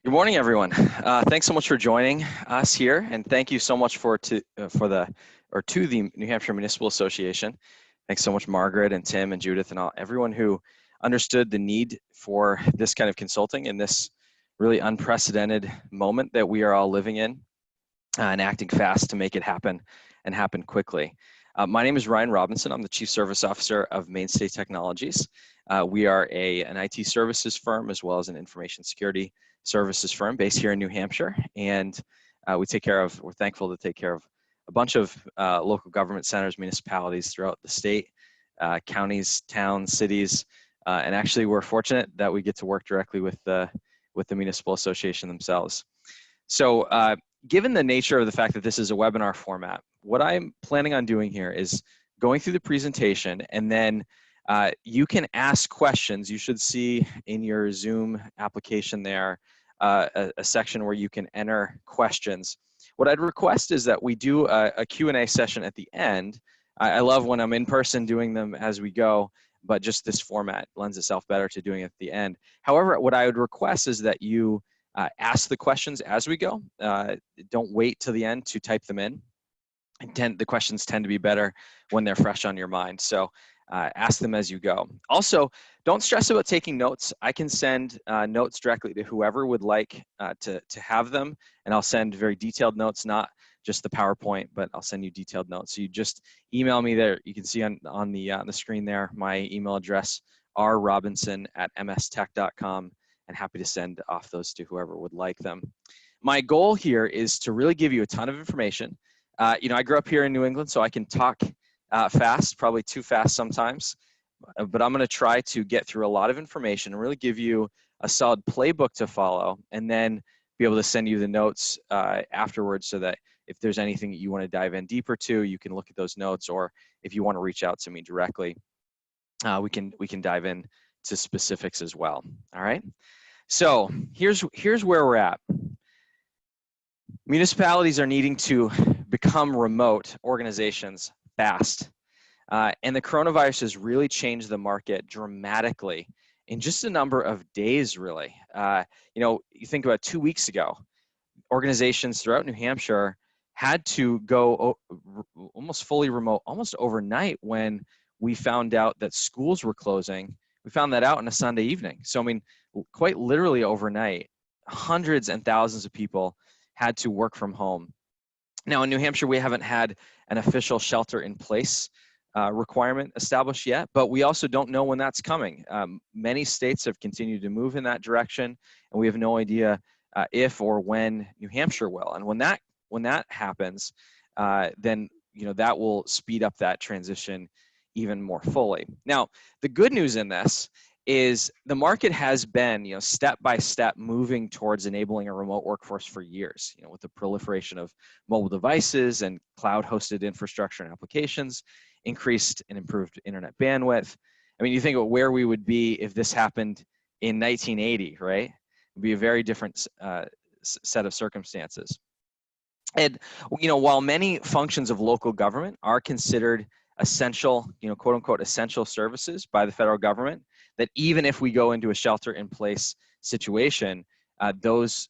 Good morning, everyone. Thanks so much for joining us here, and thank you so much to the New Hampshire Municipal Association. Thanks so much, Margaret and Tim and Judith and everyone who understood the need for this kind of consulting in this really unprecedented moment that we are all living in, and acting fast to make it happen and happen quickly. My name is Ryan Robinson. I'm the Chief Service Officer of Mainstay Technologies. We are an IT services firm as well as an information security services firm based here in New Hampshire, and we're thankful to take care of a bunch of local government centers, municipalities throughout the state, counties, towns, cities, and actually we're fortunate that we get to work directly with the Municipal Association themselves. So given the nature of the fact that this is a webinar format, what I'm planning on doing here is going through the presentation, and then you can ask questions. You should see in your Zoom application there a section where you can enter questions. What I'd request is that we do a Q&A session at the end. I love when I'm in person doing them as we go, but just this format lends itself better to doing it at the end. However, what I would request is that you ask the questions as we go. Don't wait till the end to type them in. The questions tend to be better when they're fresh on your mind. So ask them as you go. Also, don't stress about taking notes. I can send notes directly to whoever would like to have them, and I'll send very detailed notes, not just the PowerPoint, but I'll send you detailed notes. So you just email me there. You can see on the screen there my email address, rrobinson@mstech.com, and happy to send off those to whoever would like them. My goal here is to really give you a ton of information. I grew up here in New England, so I can talk fast, probably too fast sometimes, but I'm going to try to get through a lot of information and really give you a solid playbook to follow, and then be able to send you the notes afterwards, so that if there's anything that you want to dive in deeper to, you can look at those notes, or if you want to reach out to me directly, we can dive in to specifics as well. All right. So here's where we're at. Municipalities are needing to become remote organizations fast. And the coronavirus has really changed the market dramatically in just a number of days, really. You think about 2 weeks ago, organizations throughout New Hampshire had to go almost fully remote, almost overnight, when we found out that schools were closing. We found that out on a Sunday evening. So, I mean, quite literally overnight, hundreds and thousands of people had to work from home. Now, in New Hampshire, we haven't had an official shelter-in-place requirement established yet, but we also don't know when that's coming. Many states have continued to move in that direction, and we have no idea if or when New Hampshire will. And when that happens, then that will speed up that transition even more fully. Now, the good news in this is the market has been, step by step moving towards enabling a remote workforce for years, with the proliferation of mobile devices and cloud-hosted infrastructure and applications, increased and improved internet bandwidth. I mean, you think about where we would be if this happened in 1980, right? It would be a very different set of circumstances. And, while many functions of local government are considered essential, quote unquote, essential services by the federal government, that even if we go into a shelter-in-place situation, those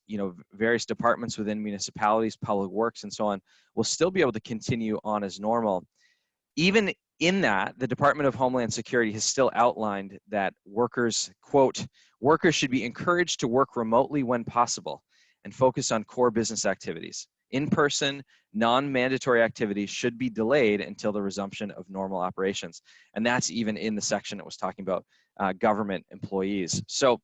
various departments within municipalities, public works, and so on will still be able to continue on as normal. Even in that, the Department of Homeland Security has still outlined that workers, quote, workers should be encouraged to work remotely when possible and focus on core business activities. In-person, non-mandatory activities should be delayed until the resumption of normal operations. And that's even in the section that was talking about government employees. So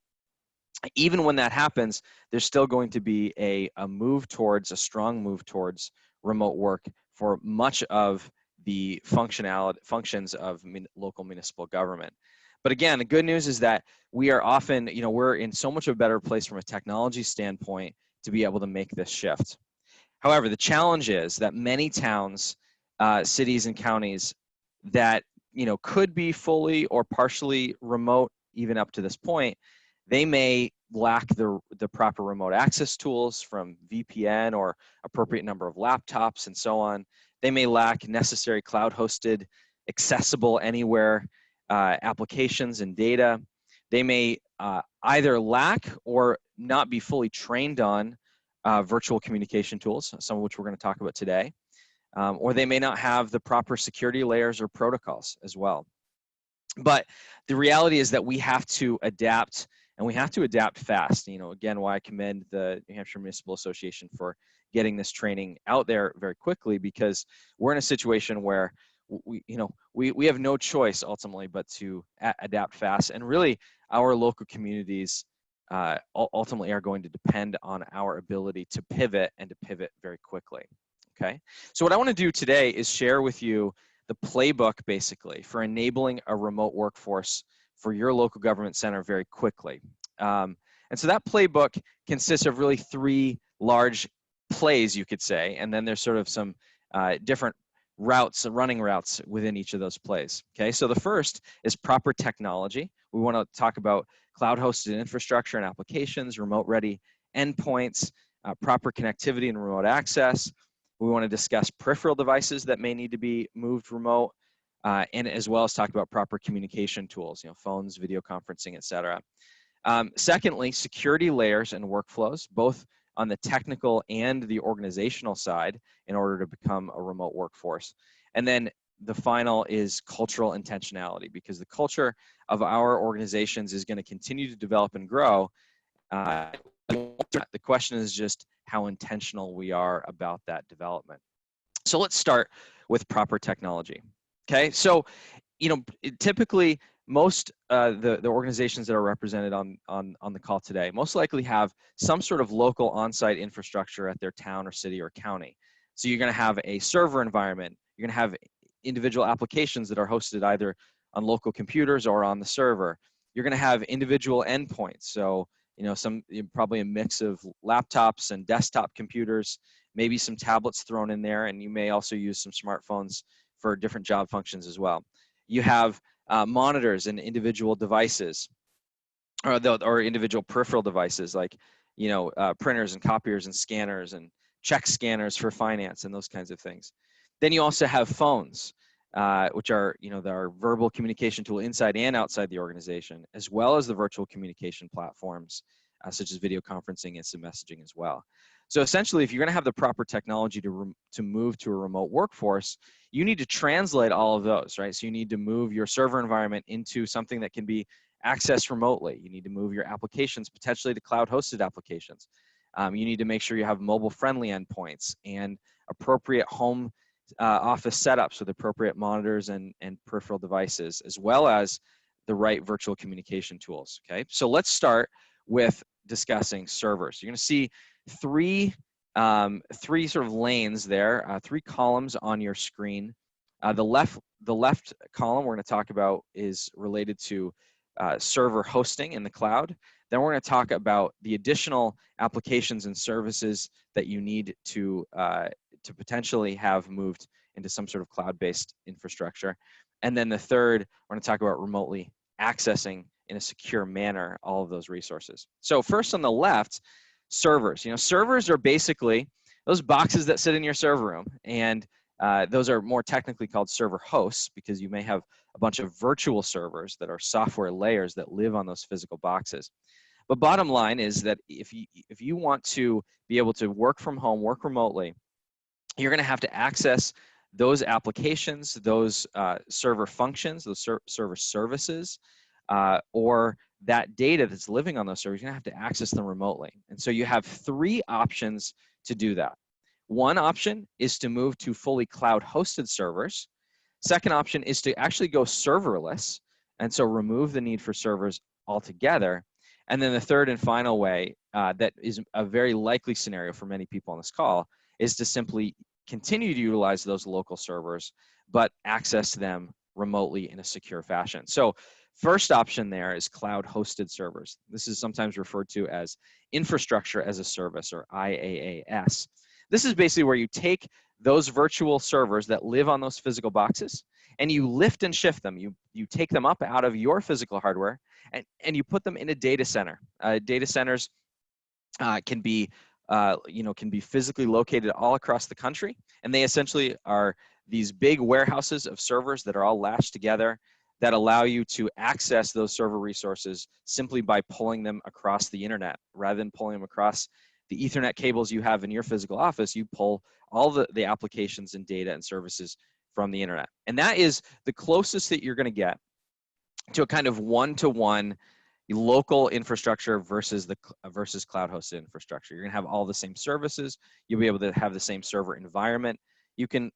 even when that happens, there's still going to be a strong move towards remote work for much of the functions of local municipal government. But again, the good news is that we are often, we're in so much of a better place from a technology standpoint to be able to make this shift. However, the challenge is that many towns, cities, and counties that could be fully or partially remote, even up to this point, they may lack the proper remote access tools, from VPN or appropriate number of laptops and so on. They may lack necessary cloud-hosted, accessible anywhere applications and data. They may either lack or not be fully trained on virtual communication tools, some of which we're going to talk about today, or they may not have the proper security layers or protocols as well. But the reality is that we have to adapt, and we have to adapt fast. You know, again, why I commend the New Hampshire Municipal Association for getting this training out there very quickly, because we're in a situation where we have no choice ultimately but to adapt fast, and really our local communities ultimately are going to depend on our ability to pivot, and to pivot very quickly. Okay, so what I want to do today is share with you the playbook basically for enabling a remote workforce for your local government center very quickly. And so that playbook consists of really 3 large plays, you could say, and then there's sort of some different routes, running routes within each of those plays. Okay, so the first is proper technology. We want to talk about cloud-hosted infrastructure and applications, remote-ready endpoints, proper connectivity and remote access. We want to discuss peripheral devices that may need to be moved remote, and as well as talk about proper communication tools, phones, video conferencing, etc. Secondly, security layers and workflows, both on the technical and the organizational side, in order to become a remote workforce. And then the final is cultural intentionality, because the culture of our organizations is going to continue to develop and grow. The question is just how intentional we are about that development. So let's start with proper technology. Okay, so typically most the organizations that are represented on the call today most likely have some sort of local on-site infrastructure at their town or city or county. So you're going to have a server environment. You're going to have individual applications that are hosted either on local computers or on the server. You're going to have individual endpoints. So probably a mix of laptops and desktop computers, maybe some tablets thrown in there, and you may also use some smartphones for different job functions as well. You have monitors and individual devices, or individual peripheral devices like printers and copiers and scanners and check scanners for finance and those kinds of things. Then you also have phones, which are our verbal communication tool inside and outside the organization, as well as the virtual communication platforms such as video conferencing, instant messaging as well. So essentially, if you're going to have the proper technology to move to a remote workforce, you need to translate all of those, right? So you need to move your server environment into something that can be accessed remotely. You need to move your applications potentially to cloud-hosted applications. You need to make sure you have mobile-friendly endpoints and appropriate home office setups with appropriate monitors and peripheral devices, as well as the right virtual communication tools. Okay, so let's start with discussing servers. You're going to see three sort of lanes there, 3 columns on your screen. The left column we're going to talk about is related to server hosting in the cloud. Then we're going to talk about the additional applications and services that you need to potentially have moved into some sort of cloud-based infrastructure. And then the third, we're going to talk about remotely accessing in a secure manner all of those resources. So first on the left, servers. Servers are basically those boxes that sit in your server room, and those are more technically called server hosts, because you may have a bunch of virtual servers that are software layers that live on those physical boxes. But bottom line is that if you want to be able to work from home, work remotely, you're going to have to access those applications, those server functions, those server services, or that data that's living on those servers. You're going to have to access them remotely. And so you have 3 options to do that. One option is to move to fully cloud-hosted servers. Second option is to actually go serverless, and so remove the need for servers altogether. And then the third and final way, that is a very likely scenario for many people on this call, is to simply continue to utilize those local servers, but access them remotely in a secure fashion. So first option there is cloud-hosted servers. This is sometimes referred to as infrastructure as a service, or IaaS. This is basically where you take those virtual servers that live on those physical boxes, and you lift and shift them. You take them up out of your physical hardware, and you put them in a data center. Data centers can be physically located all across the country, and they essentially are these big warehouses of servers that are all lashed together. that allow you to access those server resources simply by pulling them across the internet. Rather than pulling them across the Ethernet cables you have in your physical office, you pull all the applications and data and services from the internet. And that is the closest that you're going to get to a kind of one-to-one local infrastructure versus cloud hosted infrastructure. You're going to have all the same services. You'll be able to have the same server environment. You can,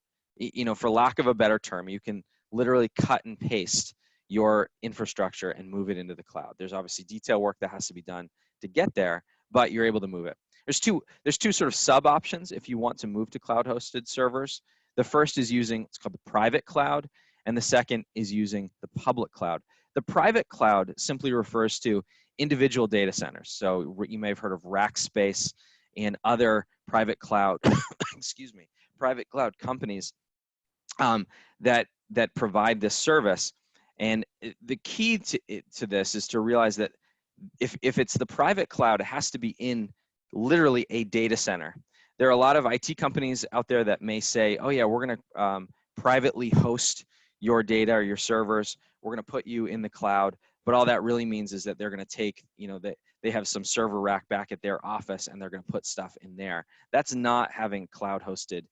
for lack of a better term, you can literally cut and paste your infrastructure and move it into the cloud. There's obviously detail work that has to be done to get there, but you're able to move it. There's two sort of sub options if you want to move to cloud hosted servers. The first is using what's called the private cloud, and the second is using the public cloud. The private cloud simply refers to individual data centers. So you may have heard of Rackspace and other private cloud, excuse me, private cloud companies that provide this service. And the key to this is to realize that if it's the private cloud, it has to be in literally a data center. There are a lot of IT companies out there that may say, oh yeah, we're going to privately host your data or your servers. We're going to put you in the cloud. But all that really means is that they're going to take, they have some server rack back at their office and they're going to put stuff in there. That's not having cloud hosted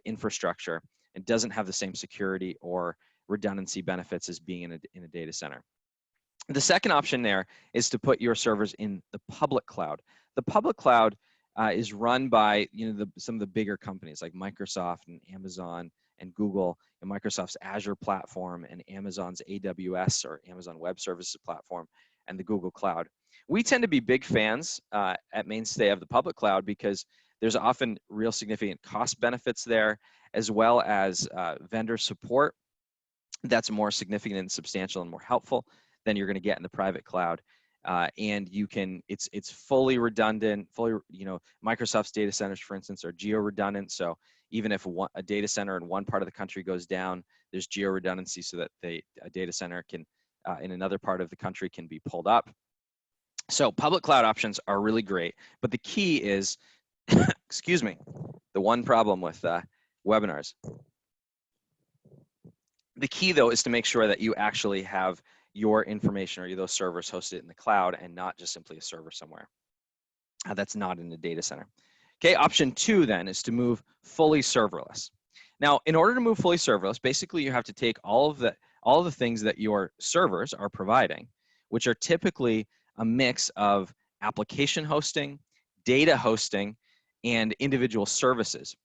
infrastructure. It doesn't have the same security or redundancy benefits as being in a data center. The second option there is to put your servers in the public cloud. The public cloud is run by some of the bigger companies like Microsoft and Amazon and Google, and Microsoft's Azure platform and Amazon's AWS or Amazon Web Services platform and the Google Cloud. We tend to be big fans at Mainstay of the public cloud because there's often real significant cost benefits there, as well as vendor support that's more significant and substantial and more helpful than you're going to get in the private cloud. And you can, it's fully redundant, Microsoft's data centers, for instance, are geo-redundant. So even if a data center in one part of the country goes down, there's geo-redundancy so that a data center can, in another part of the country can be pulled up. So public cloud options are really great, but the key is, excuse me, the one problem with webinars. The key though is to make sure that you actually have your information or those servers hosted in the cloud and not just simply a server somewhere that's not in the data center. Okay, option 2 then is to move fully serverless. Now, in order to move fully serverless, basically you have to take all of the things that your servers are providing, which are typically a mix of application hosting, data hosting, and individual services.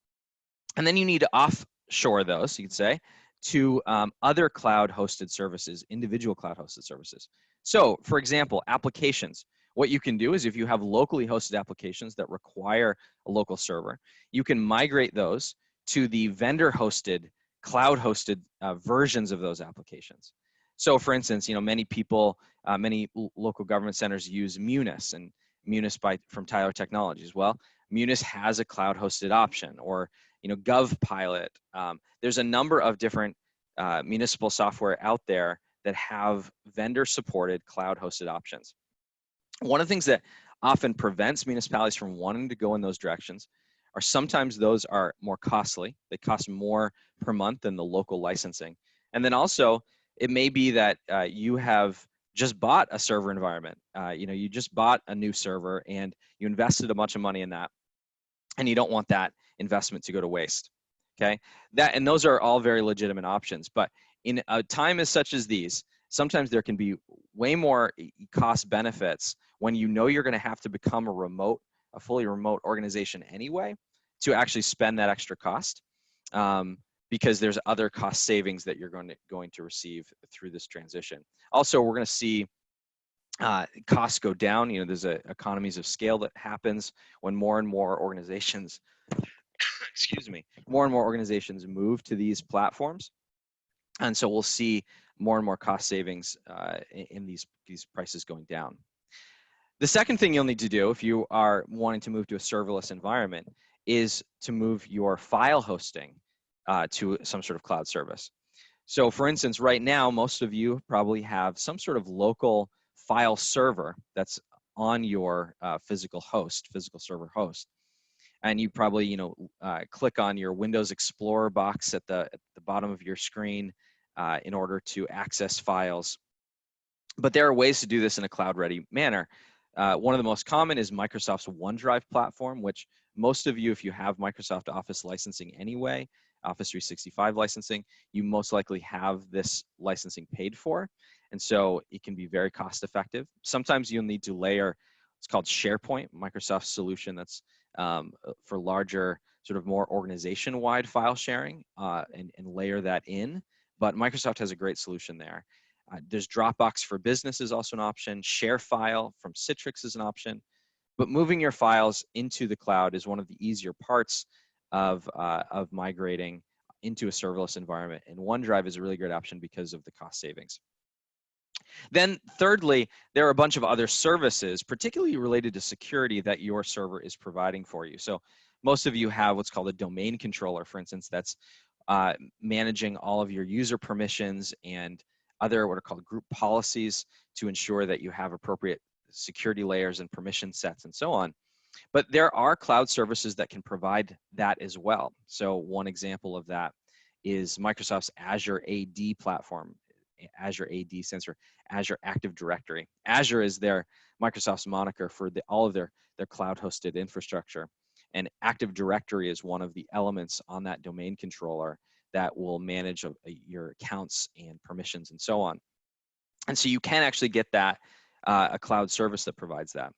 And then you need to offshore those, you could say, to other cloud hosted services, individual cloud hosted services. So for example, applications. What you can do is if you have locally hosted applications that require a local server, you can migrate those to the vendor hosted, cloud hosted versions of those applications. So for instance, many people, many local government centers use Munis, and Munis from Tyler Technologies. Well, Munis has a cloud hosted option, or GovPilot. There's a number of different municipal software out there that have vendor supported cloud hosted options. One of the things that often prevents municipalities from wanting to go in those directions are sometimes those are more costly. They cost more per month than the local licensing. And then also it may be that you have just bought a server environment. You just bought a new server and you invested a bunch of money in that, and you don't want that investment to go to waste. Okay, and those are all very legitimate options. But in a time as such as these, sometimes there can be way more cost benefits when you're going to have to become a fully remote organization anyway, to actually spend that extra cost, because there's other cost savings that you're going to receive through this transition. Also, we're going to see costs go down. There's economies of scale that happens when more and more organizations, excuse me, more and more organizations move to these platforms. And so we'll see more and more cost savings in these prices going down. The second thing you'll need to do if you are wanting to move to a serverless environment is to move your file hosting to some sort of cloud service. So for instance, right now, most of you probably have some sort of local file server that's on your physical server host. And you probably, click on your Windows Explorer box at the bottom of your screen, in order to access files. But there are ways to do this in a cloud-ready manner. One of the most common is Microsoft's OneDrive platform, which most of you, if you have Microsoft Office licensing anyway, Office 365 licensing, you most likely have this licensing paid for. And so it can be very cost effective. Sometimes you'll need to layer, it's called SharePoint, Microsoft's solution that's for larger, sort of more organization-wide file sharing, and layer that in. But Microsoft has a great solution there. There's Dropbox for Business is also an option. ShareFile from Citrix is an option. But moving your files into the cloud is one of the easier parts of migrating into a serverless environment. And OneDrive is a really great option because of the cost savings. Then thirdly, there are a bunch of other services, particularly related to security, that your server is providing for you. So most of you have what's called a domain controller, for instance, that's managing all of your user permissions and other what are called group policies to ensure that you have appropriate security layers and permission sets and so on. But there are cloud services that can provide that as well. So one example of that is Microsoft's Azure AD platform. Azure AD stands for Azure Active Directory. Azure is their Microsoft's moniker for all of their cloud-hosted infrastructure. And Active Directory is one of the elements on that domain controller that will manage your accounts and permissions and so on. And so you can actually get that, a cloud service that provides that.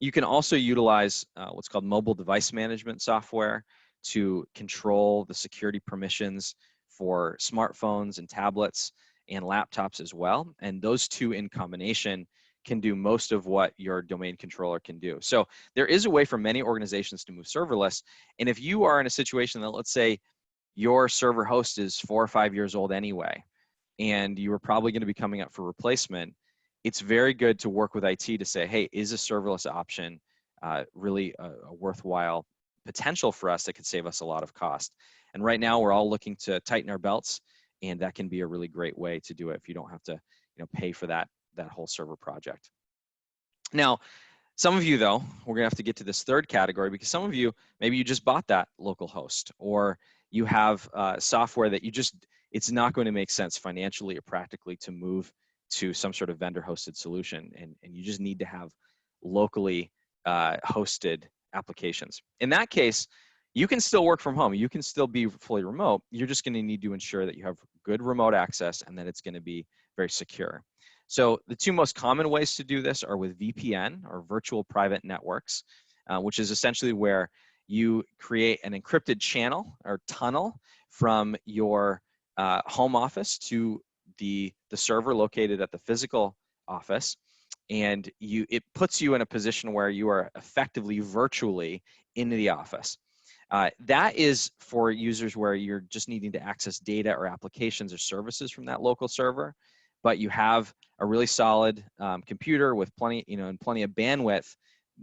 You can also utilize what's called mobile device management software to control the security permissions for smartphones and tablets and laptops as well. And those two in combination can do most of what your domain controller can do. So there is a way for many organizations to move serverless. And if you are in a situation that, let's say, your server host is 4 or 5 years old anyway, and you are probably going to be coming up for replacement, it's very good to work with IT to say, hey, is a serverless option really a worthwhile potential for us that could save us a lot of cost? And right now we're all looking to tighten our belts, and that can be a really great way to do it if you don't have to pay for that whole server project. Now, some of you, though, we're gonna have to get to this third category, because some of you, maybe you just bought that local host, or you have software that it's not going to make sense financially or practically to move to some sort of vendor hosted solution, and you just need to have locally hosted applications. In that case, you can still work from home. You can still be fully remote. You're just gonna need to ensure that you have good remote access and that it's gonna be very secure. So the two most common ways to do this are with VPN, or virtual private networks, which is essentially where you create an encrypted channel or tunnel from your home office to the server located at the physical office, and it puts you in a position where you are effectively virtually in the office. That is for users where you're just needing to access data or applications or services from that local server, but you have a really solid computer with plenty of bandwidth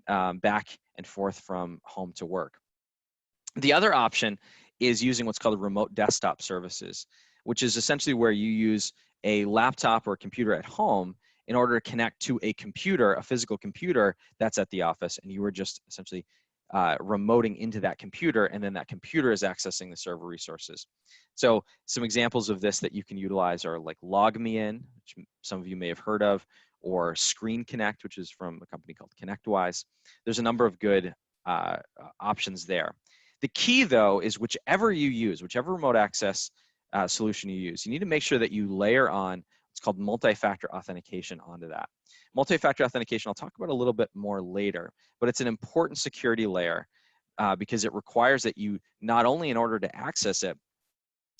back and forth from home to work. The other option is using what's called remote desktop services, which is essentially where you use a laptop or a computer at home in order to connect to a computer, a physical computer that's at the office, and you are just essentially remoting into that computer, and then that computer is accessing the server resources. So some examples of this that you can utilize are like LogMeIn, which some of you may have heard of, or Screen Connect, which is from a company called ConnectWise. There's a number of good options there. The key, though, is whichever you use, whichever remote access solution you use, you need to make sure that you layer on what's called multi-factor authentication onto that. Multi-factor authentication, I'll talk about a little bit more later, but it's an important security layer because it requires that you not only, in order to access it,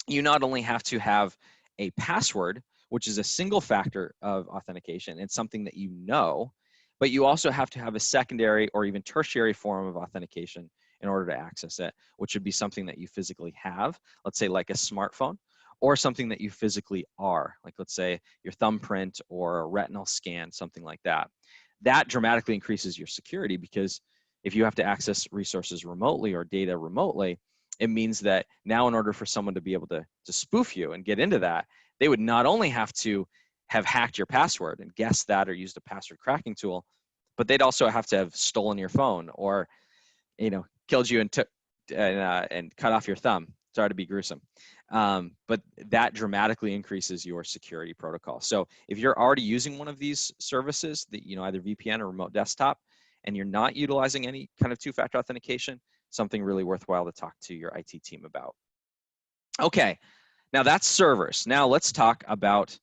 you not only have to have a password, which is a single factor of authentication, it's something that you know, but you also have to have a secondary or even tertiary form of authentication in order to access it, which would be something that you physically have, let's say like a smartphone, or something that you physically are, like let's say your thumbprint or a retinal scan, something like that. That dramatically increases your security, because if you have to access resources remotely or data remotely, it means that now in order for someone to be able to spoof you and get into that, they would not only have to have hacked your password and guessed that or used a password cracking tool, but they'd also have to have stolen your phone or killed you and cut off your thumb. Sorry to be gruesome. But that dramatically increases your security protocol. So if you're already using one of these services, that, you know, either VPN or remote desktop, and you're not utilizing any kind of two-factor authentication, something really worthwhile to talk to your IT team about. Okay, now that's servers. Now let's talk about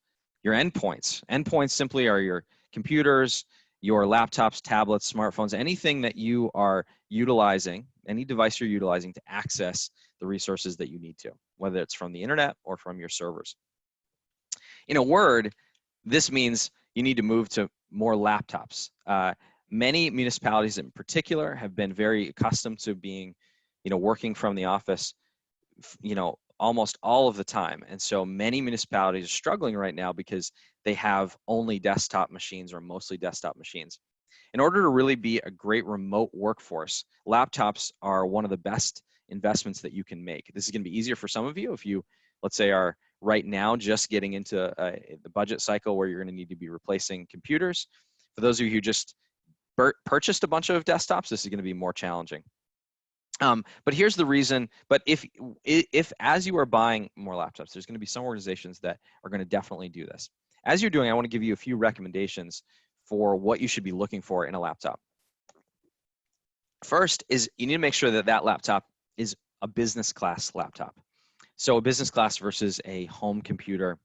your endpoints. Endpoints simply are your computers, your laptops, tablets, smartphones, anything that you are utilizing, any device you're utilizing to access the resources that you need to, whether it's from the internet or from your servers. In a word, this means you need to move to more laptops. Many municipalities in particular have been very accustomed to being, you know, working from the office, you know, almost all of the time. And so many municipalities are struggling right now because they have only desktop machines or mostly desktop machines. In order to really be a great remote workforce, laptops are one of the best investments that you can make. This is going to be easier for some of you if you, let's say, are right now just getting into the budget cycle where you're going to need to be replacing computers. For those of you who just purchased a bunch of desktops, this is going to be more challenging. But here's the reason. But if as you are buying more laptops, there's going to be some organizations that are going to definitely do this. As you're doing, I want to give you a few recommendations for what you should be looking for in a laptop. First is you need to make sure that that laptop is a business class laptop. So a business class versus a home computer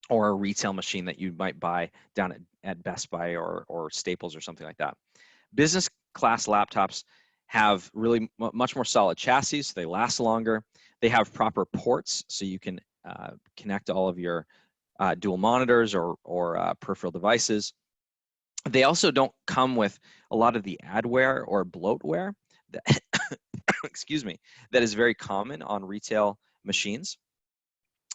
or a retail machine that you might buy down at Best Buy or Staples or something like that. Business class laptops have really much more solid chassis, so they last longer. They have proper ports, so you can connect all of your dual monitors or peripheral devices. They also don't come with a lot of the adware or bloatware that, excuse me, that is very common on retail machines.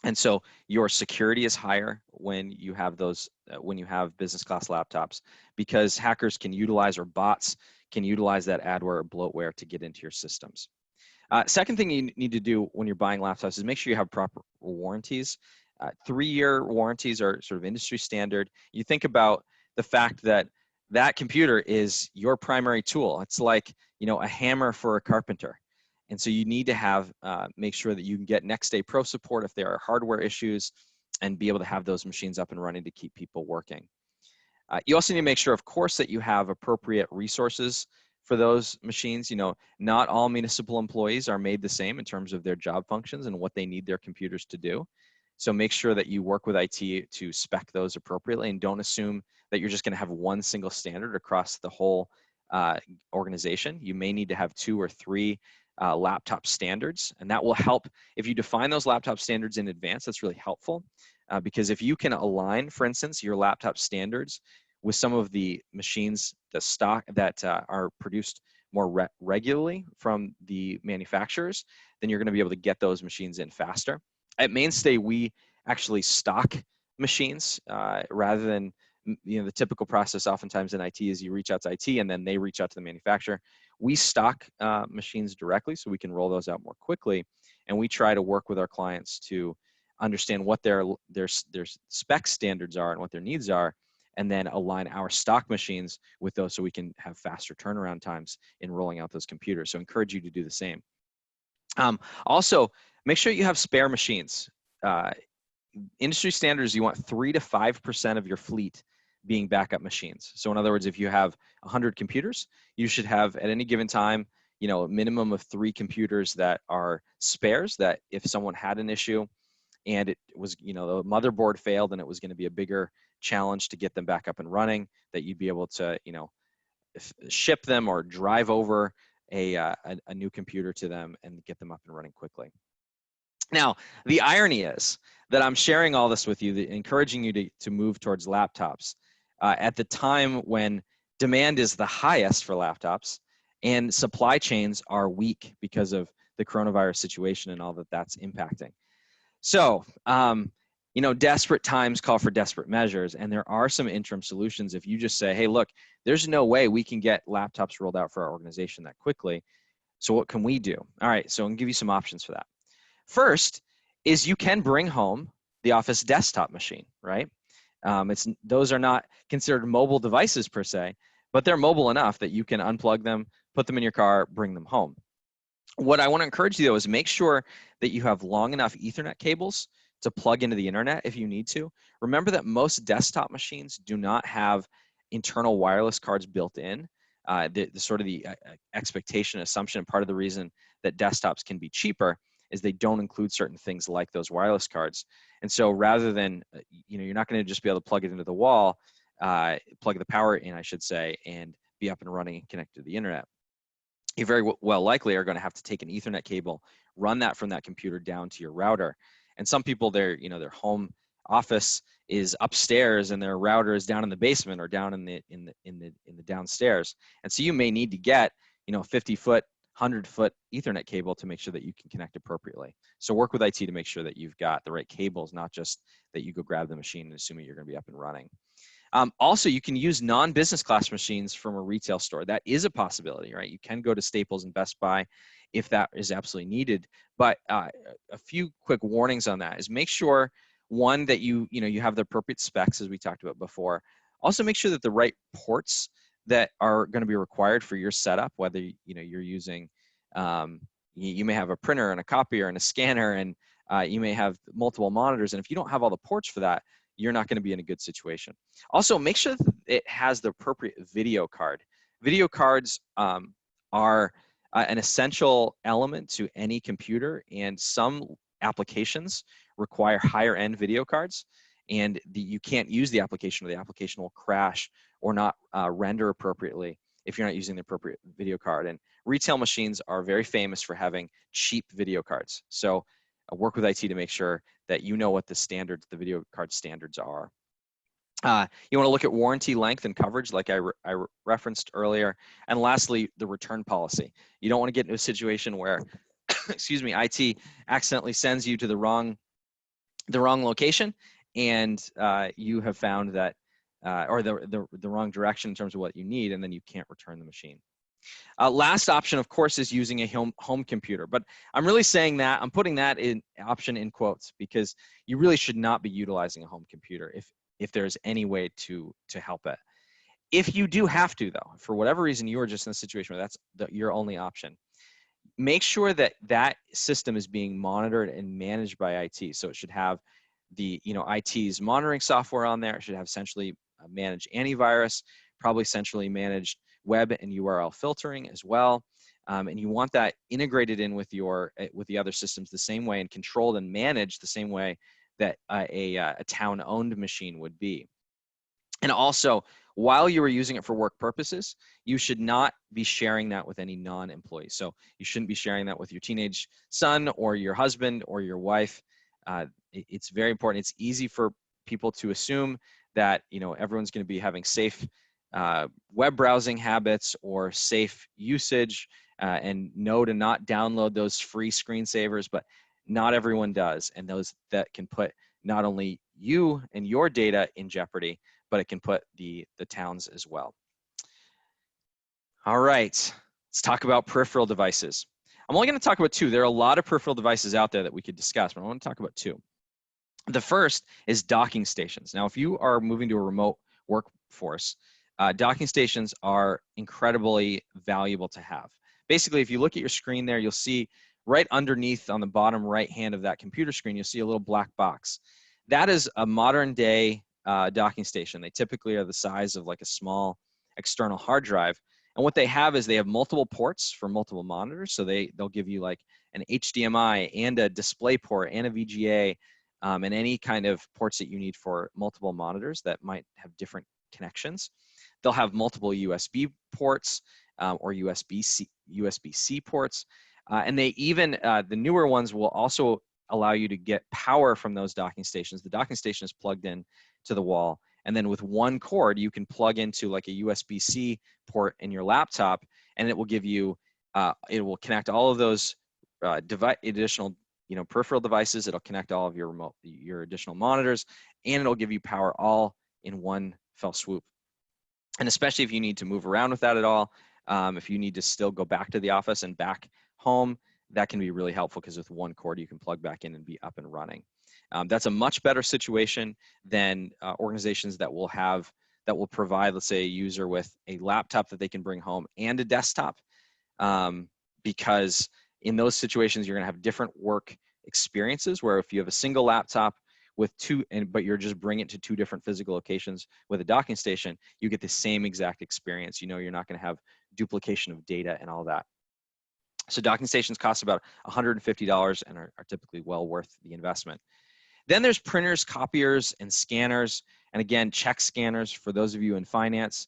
And so your security is higher when you have those, when you have business class laptops, because hackers can utilize, or bots can utilize, that adware or bloatware to get into your systems. Second thing you need to do when you're buying laptops is make sure you have proper warranties. 3-year warranties are sort of industry standard. You think about the fact that that computer is your primary tool. It's like, you know, a hammer for a carpenter. And so you need to have, make sure that you can get next day pro support if there are hardware issues, and be able to have those machines up and running to keep people working. You also need to make sure, of course, that you have appropriate resources for those machines. You know, not all municipal employees are made the same in terms of their job functions and what they need their computers to do. So make sure that you work with IT to spec those appropriately, and don't assume that you're just going to have one single standard across the whole organization. You may need to have 2 or 3 laptop standards, and that will help. If you define those laptop standards in advance, that's really helpful, because if you can align, for instance, your laptop standards with some of the machines, the stock that are produced more regularly from the manufacturers, then you're going to be able to get those machines in faster. At Mainstay, we actually stock machines rather than, you know, the typical process oftentimes in IT is you reach out to IT and then they reach out to the manufacturer. We stock machines directly so we can roll those out more quickly, and we try to work with our clients to understand what their spec standards are and what their needs are, and then align our stock machines with those so we can have faster turnaround times in rolling out those computers. So I encourage you to do the same. Also, make sure you have spare machines. Industry standards, you want 3 to 5% of your fleet being backup machines. So in other words, if you have 100 computers, you should have at any given time, you know, a minimum of 3 computers that are spares, that if someone had an issue and it was, you know, the motherboard failed and it was going to be a bigger challenge to get them back up and running, that you'd be able to, you know, ship them or drive over a new computer to them and get them up and running quickly. Now, the irony is that I'm sharing all this with you, encouraging you to move towards laptops at the time when demand is the highest for laptops and supply chains are weak because of the coronavirus situation and all that that's impacting. So, you know, desperate times call for desperate measures, and there are some interim solutions. If you just say, hey, look, there's no way we can get laptops rolled out for our organization that quickly, so what can we do? All right, so I'm gonna give you some options for that. First is you can bring home the office desktop machine, right? Those are not considered mobile devices per se, but they're mobile enough that you can unplug them, put them in your car, bring them home. What I want to encourage you though is make sure that you have long enough Ethernet cables to plug into the internet if you need to. Remember that most desktop machines do not have internal wireless cards built in. The sort of the expectation assumption, part of the reason that desktops can be cheaper is they don't include certain things like those wireless cards. And so rather than, you're not going to just be able to plug it into the wall, plug the power in, I should say, and be up and running and connect to the internet. You very well likely are going to have to take an Ethernet cable, run that from that computer down to your router. And some people, their home office is upstairs and their router is down in the basement or down in the downstairs. And so you may need to get 50-foot, 100-foot Ethernet cable to make sure that you can connect appropriately. So work with IT to make sure that you've got the right cables, not just that you go grab the machine and assuming you're going to be up and running. Also, you can use non-business class machines from a retail store. That is a possibility, right? You can go to Staples and Best Buy if that is absolutely needed. But a few quick warnings on that is make sure, one, that you have the appropriate specs as we talked about before. Also, make sure that the right ports that are going to be required for your setup, whether you're using, you may have a printer and a copier and a scanner, and you may have multiple monitors. And if you don't have all the ports for that, you're not going to be in a good situation. Also, make sure that it has the appropriate video card. Video cards are an essential element to any computer, and some applications require higher end video cards, and you can't use the application, or the application will crash or not render appropriately if you're not using the appropriate video card. And retail machines are very famous for having cheap video cards. So work with IT to make sure that you know what the standards, the video card standards are. You want to look at warranty length and coverage, like I referenced earlier. And lastly, the return policy. You don't want to get into a situation where, excuse me, IT accidentally sends you to the wrong location, and you have found that, or the wrong direction in terms of what you need, and then you can't return the machine. Last option, of course, is using a home computer, but I'm really saying that, I'm putting that option in quotes, because you really should not be utilizing a home computer if there's any way to help it. If you do have to, though, for whatever reason, you are just in a situation where that's your only option, make sure that that system is being monitored and managed by IT. So it should have the IT's monitoring software on there. It should have essentially managed antivirus, probably centrally managed web and URL filtering as well. And you want that integrated in with the other systems the same way, and controlled and managed the same way that a town-owned machine would be. And also, while you are using it for work purposes, you should not be sharing that with any non-employees. So you shouldn't be sharing that with your teenage son or your husband or your wife. It's very important. It's easy for people to assume that everyone's going to be having safe web browsing habits or safe usage, and know to not download those free screensavers, but not everyone does. And those that can put not only you and your data in jeopardy, but it can put the towns as well. All right, let's talk about peripheral devices. I'm only going to talk about two. There are a lot of peripheral devices out there that we could discuss, but I want to talk about two. The first is docking stations. Now, if you are moving to a remote workforce, docking stations are incredibly valuable to have. Basically, if you look at your screen there, you'll see right underneath on the bottom right hand of that computer screen, you'll see a little black box. That is a modern day docking station. They typically are the size of like a small external hard drive. And what they have is they have multiple ports for multiple monitors. So they'll give you like an HDMI and a display port and a VGA, and any kind of ports that you need for multiple monitors that might have different connections. They'll have multiple USB ports or USB-C ports. And they even, the newer ones will also allow you to get power from those docking stations. The docking station is plugged in to the wall. And then with one cord, you can plug into like a USB-C port in your laptop, and it will give you, it will connect all of those additional peripheral devices. It'll connect all of your additional monitors, and it'll give you power all in one fell swoop. And especially if you need to move around with that at all, if you need to still go back to the office and back home, that can be really helpful, because with one cord you can plug back in and be up and running. That's a much better situation than organizations that will provide, let's say, a user with a laptop that they can bring home and a desktop, because In those situations, you're going to have different work experiences, where if you have a single laptop with but you're just bringing it to two different physical locations with a docking station, you get the same exact experience. You know, you're not going to have duplication of data and all that. So docking stations cost about $150 and are typically well worth the investment. Then there's printers, copiers, and scanners. And again, check scanners for those of you in finance.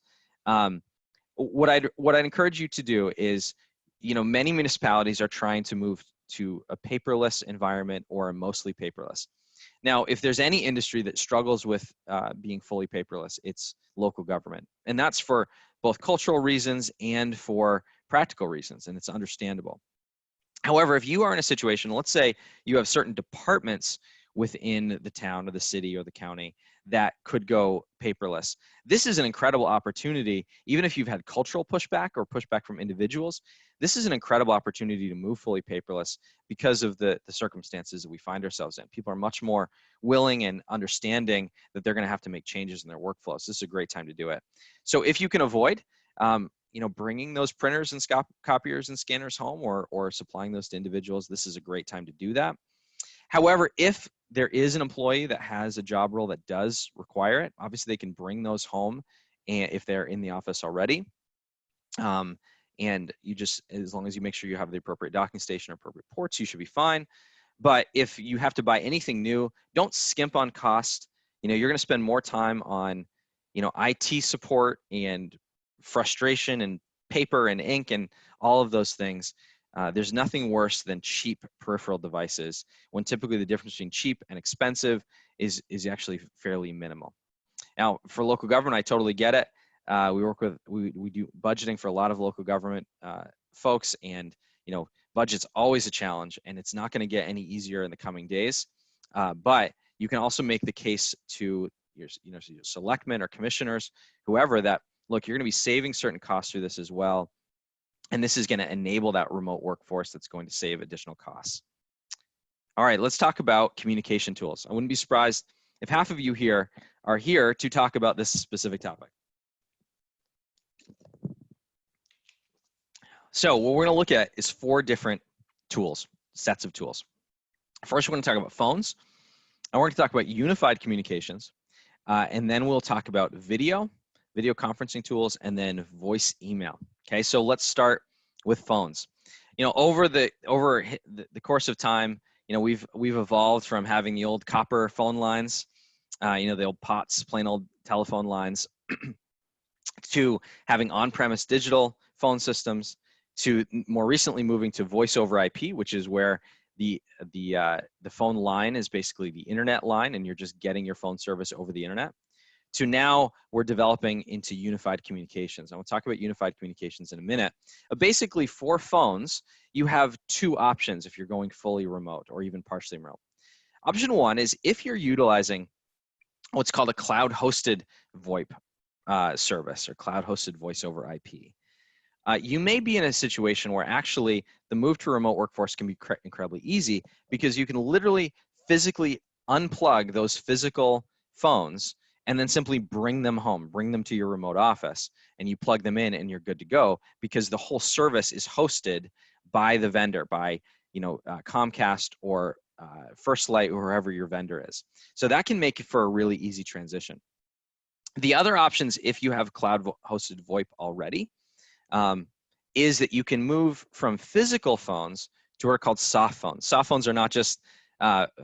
What I'd encourage you to do is, you know, many municipalities are trying to move to a paperless environment or a mostly paperless. Now, if there's any industry that struggles with being fully paperless, it's local government. And that's for both cultural reasons and for practical reasons, and it's understandable. However, if you are in a situation, let's say you have certain departments within the town or the city or the county that could go paperless, this is an incredible opportunity. Even if you've had cultural pushback or pushback from individuals, this is an incredible opportunity to move fully paperless because of the circumstances that we find ourselves in. People are much more willing and understanding that they're going to have to make changes in their workflows. This is a great time to do it. So if you can avoid, you know, bringing those printers and copiers and scanners home, or supplying those to individuals, this is a great time to do that. However, if there is an employee that has a job role that does require it, obviously they can bring those home, and if they're in the office already. And you just, as long as you make sure you have the appropriate docking station or appropriate ports, you should be fine. But if you have to buy anything new, don't skimp on cost. You know, you're going to spend more time on, you know, IT support and frustration and paper and ink and all of those things. There's nothing worse than cheap peripheral devices, when typically the difference between cheap and expensive is actually fairly minimal. Now, for local government, I totally get it. We do budgeting for a lot of local government folks, and you know, budget's always a challenge, and it's not going to get any easier in the coming days. But you can also make the case to your selectmen or commissioners, whoever, that look, you're going to be saving certain costs through this as well, and this is going to enable that remote workforce that's going to save additional costs. All right, let's talk about communication tools. I wouldn't be surprised if half of you here are here to talk about this specific topic. So what we're going to look at is 4 different tools, sets of tools. First, we're going to talk about phones, and we're going to talk about unified communications, and then we'll talk about video conferencing tools, and then voice email. Okay, so let's start with phones. You know, over the course of time, you know, we've evolved from having the old copper phone lines, you know, the old POTS, plain old telephone lines, to having on-premise digital phone systems, to more recently moving to voice over IP, which is where the phone line is basically the internet line, and you're just getting your phone service over the internet, to now we're developing into unified communications. And we'll talk about unified communications in a minute. But basically, for phones, you have 2 options if you're going fully remote or even partially remote. Option 1 is if you're utilizing what's called a cloud-hosted VoIP service, or cloud-hosted voice over IP. You may be in a situation where actually the move to remote workforce can be incredibly easy, because you can literally physically unplug those physical phones and then simply bring them home, bring them to your remote office, and you plug them in and you're good to go, because the whole service is hosted by the vendor, by, you know, Comcast or First Light, or whoever your vendor is. So that can make it for a really easy transition. The other options, if you have cloud-hosted VoIP already, is that you can move from physical phones to what are called soft phones. Soft phones are not just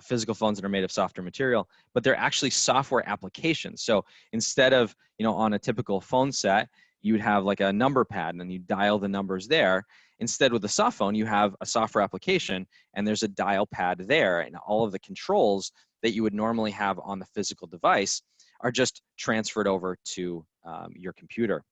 physical phones that are made of softer material, but they're actually software applications. So instead of, you know, on a typical phone set, you would have like a number pad and you dial the numbers there. Instead, with a soft phone, you have a software application and there's a dial pad there, and all of the controls that you would normally have on the physical device are just transferred over to your computer.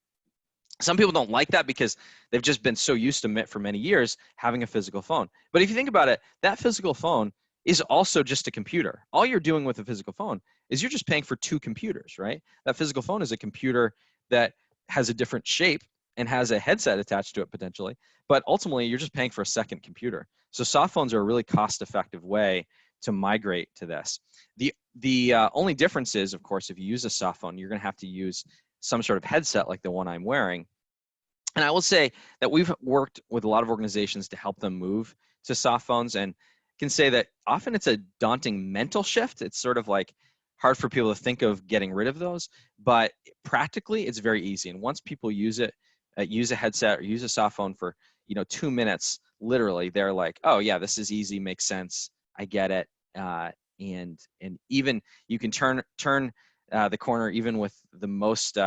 Some people don't like that because they've just been so used to it for many years having a physical phone. But if you think about it, that physical phone is also just a computer. All you're doing with a physical phone is you're just paying for 2 computers, right? That physical phone is a computer that has a different shape and has a headset attached to it potentially, but ultimately you're just paying for a second computer. So soft phones are a really cost-effective way to migrate to this. The only difference is, of course, if you use a soft phone, you're going to have to use some sort of headset like the one I'm wearing. And I will say that we've worked with a lot of organizations to help them move to soft phones, and can say that often it's a daunting mental shift. It's sort of like hard for people to think of getting rid of those, but practically it's very easy. And once people use it, use a headset or use a soft phone for 2 minutes, literally, they're like, oh yeah, this is easy, makes sense, I get it. And even you can turn the corner even with the most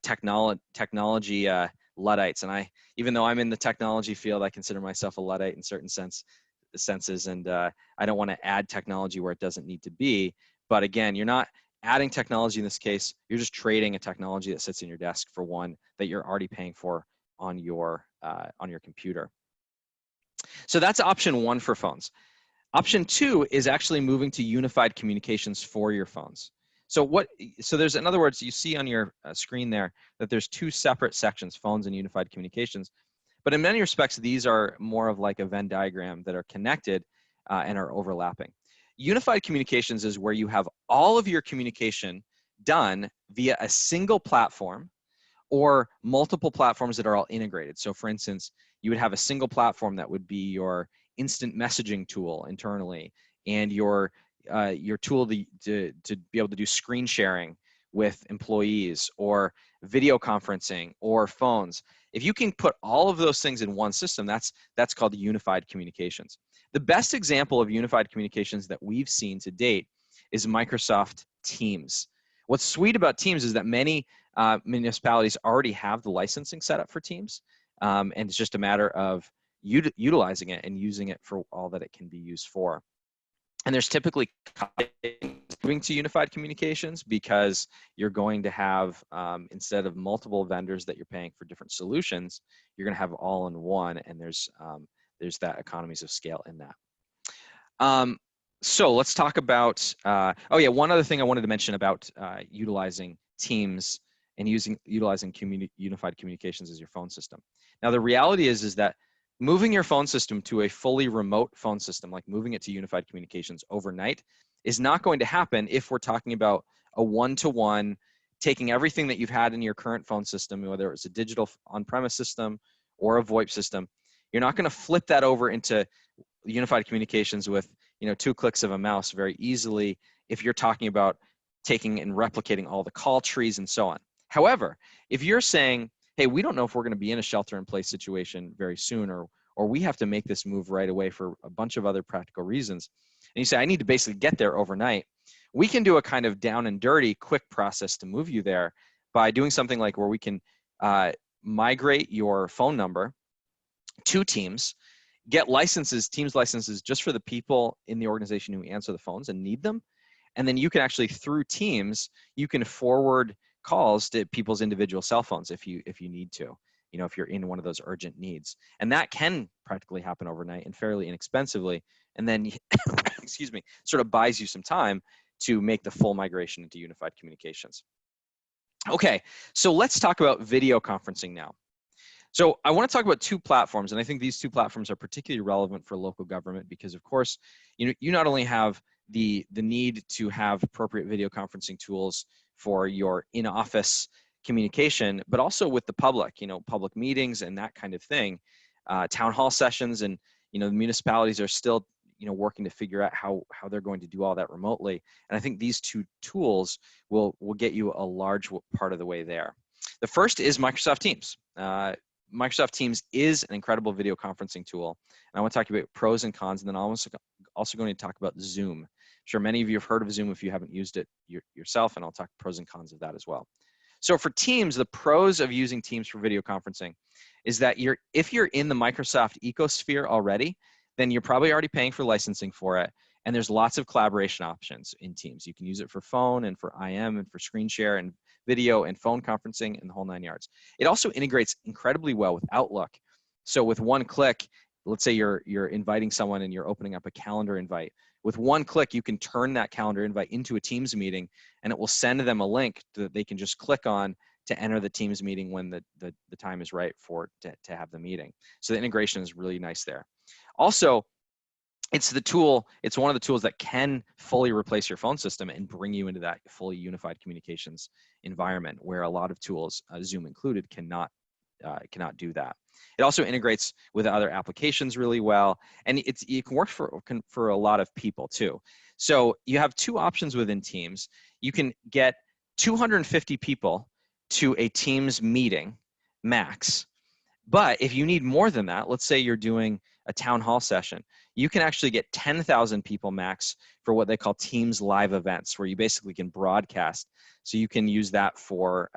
technology Luddites. And even though I'm in the technology field, I consider myself a Luddite in certain senses. And I don't want to add technology where it doesn't need to be. But again, you're not adding technology in this case. You're just trading a technology that sits in your desk for one that you're already paying for on your computer. So that's option one for phones. Option two is actually moving to unified communications for your phones. So there's, in other words, you see on your screen there that there's two separate sections, phones and unified communications. But in many respects, these are more of like a Venn diagram that are connected and are overlapping. Unified communications is where you have all of your communication done via a single platform or multiple platforms that are all integrated. So for instance, you would have a single platform that would be your instant messaging tool internally, and your tool to be able to do screen sharing with employees, or video conferencing, or phones. If you can put all of those things in one system, that's called unified communications. The best example of unified communications that we've seen to date is Microsoft Teams. What's sweet about Teams is that many municipalities already have the licensing set up for Teams, and it's just a matter of utilizing it and using it for all that it can be used for. And there's typically moving to unified communications because you're going to have, instead of multiple vendors that you're paying for different solutions, you're going to have all in one, and there's that economies of scale in that. So let's talk about, oh yeah, one other thing I wanted to mention about utilizing Teams and utilizing unified communications as your phone system. Now the reality is that moving your phone system to a fully remote phone system, like moving it to unified communications overnight, is not going to happen if we're talking about a one-to-one, taking everything that you've had in your current phone system, whether it's a digital on-premise system or a VoIP system. You're not going to flip that over into unified communications with 2 clicks of a mouse very easily if you're talking about taking and replicating all the call trees and so on. However, if you're saying, hey, we don't know if we're going to be in a shelter-in-place situation very soon, or we have to make this move right away for a bunch of other practical reasons, and you say, I need to basically get there overnight, we can do a kind of down and dirty, quick process to move you there by doing something like where we can migrate your phone number to Teams, get Teams licenses just for the people in the organization who answer the phones and need them. And then you can actually, through Teams, you can forward calls to people's individual cell phones if you need to, if you're in one of those urgent needs. And that can practically happen overnight and fairly inexpensively. And then, excuse me, sort of buys you some time to make the full migration into unified communications. Okay, so let's talk about video conferencing now. So I want to talk about 2 platforms, and I think these 2 platforms are particularly relevant for local government because, of course, you not only have the need to have appropriate video conferencing tools for your in-office communication, but also with the public, public meetings and that kind of thing, town hall sessions, and the municipalities are still working to figure out how they're going to do all that remotely. And I think these 2 tools will get you a large part of the way there. The first is Microsoft Teams. Microsoft Teams is an incredible video conferencing tool. And I want to talk about pros and cons, and then I'm also going to talk about Zoom. I'm sure many of you have heard of Zoom if you haven't used it yourself, and I'll talk pros and cons of that as well. So for Teams, the pros of using Teams for video conferencing is that if you're in the Microsoft ecosphere already, then you're probably already paying for licensing for it. And there's lots of collaboration options in Teams. You can use it for phone and for IM and for screen share and video and phone conferencing and the whole 9 yards. It also integrates incredibly well with Outlook. So with one click, let's say you're inviting someone and you're opening up a calendar invite. With one click, you can turn that calendar invite into a Teams meeting, and it will send them a link that they can just click on to enter the Teams meeting when the time is right to have the meeting. So the integration is really nice there. Also, it's one of the tools that can fully replace your phone system and bring you into that fully unified communications environment where a lot of tools, Zoom included, cannot cannot do that. It also integrates with other applications really well, and it can work for a lot of people too. So you have two options within Teams. You can get 250 people to a Teams meeting max. But if you need more than that, let's say you're doing a town hall session, you can actually get 10,000 people max for what they call Teams live events, where you basically can broadcast. So you can use that for,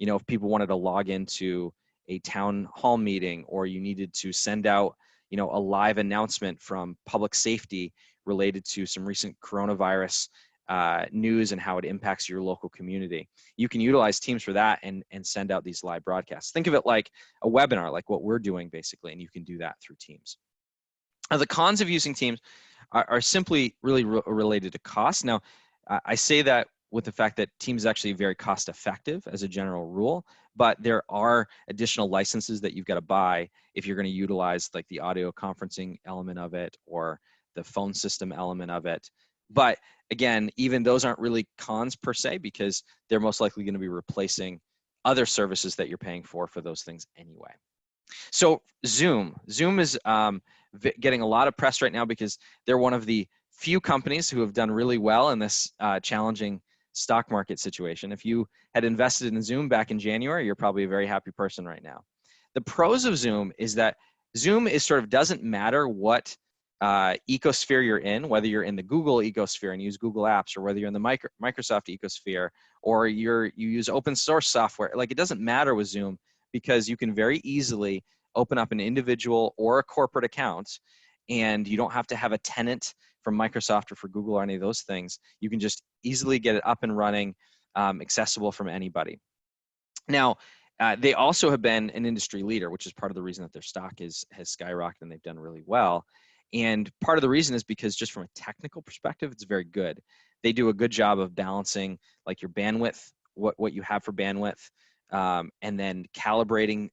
if people wanted to log into a town hall meeting, or you needed to send out, a live announcement from public safety related to some recent coronavirus news and how it impacts your local community. You can utilize Teams for that and send out these live broadcasts. Think of it like a webinar, like what we're doing basically, and you can do that through Teams. Now, the cons of using Teams are simply really related to cost. Now, I say that with the fact that Teams is actually very cost effective as a general rule, but there are additional licenses that you've got to buy if you're going to utilize like the audio conferencing element of it or the phone system element of it. But again, even those aren't really cons per se, because they're most likely going to be replacing other services that you're paying for those things anyway. So Zoom is getting a lot of press right now because they're one of the few companies who have done really well in this challenging stock market situation. If you had invested in Zoom back in January, you're probably a very happy person right now. The pros of Zoom is that Zoom is doesn't matter what ecosphere you're in, whether you're in the Google ecosphere and use Google Apps, or whether you're in the Microsoft ecosphere, or you use open source software. Like, it doesn't matter with Zoom, because you can very easily open up an individual or a corporate account, and you don't have to have a tenant from Microsoft or for Google or any of those things. You can just easily get it up and running, accessible from anybody. Now, they also have been an industry leader, which is part of the reason that their stock has skyrocketed and they've done really well. And part of the reason is because just from a technical perspective, it's very good. They do a good job of balancing like your bandwidth, what you have for bandwidth, and then calibrating,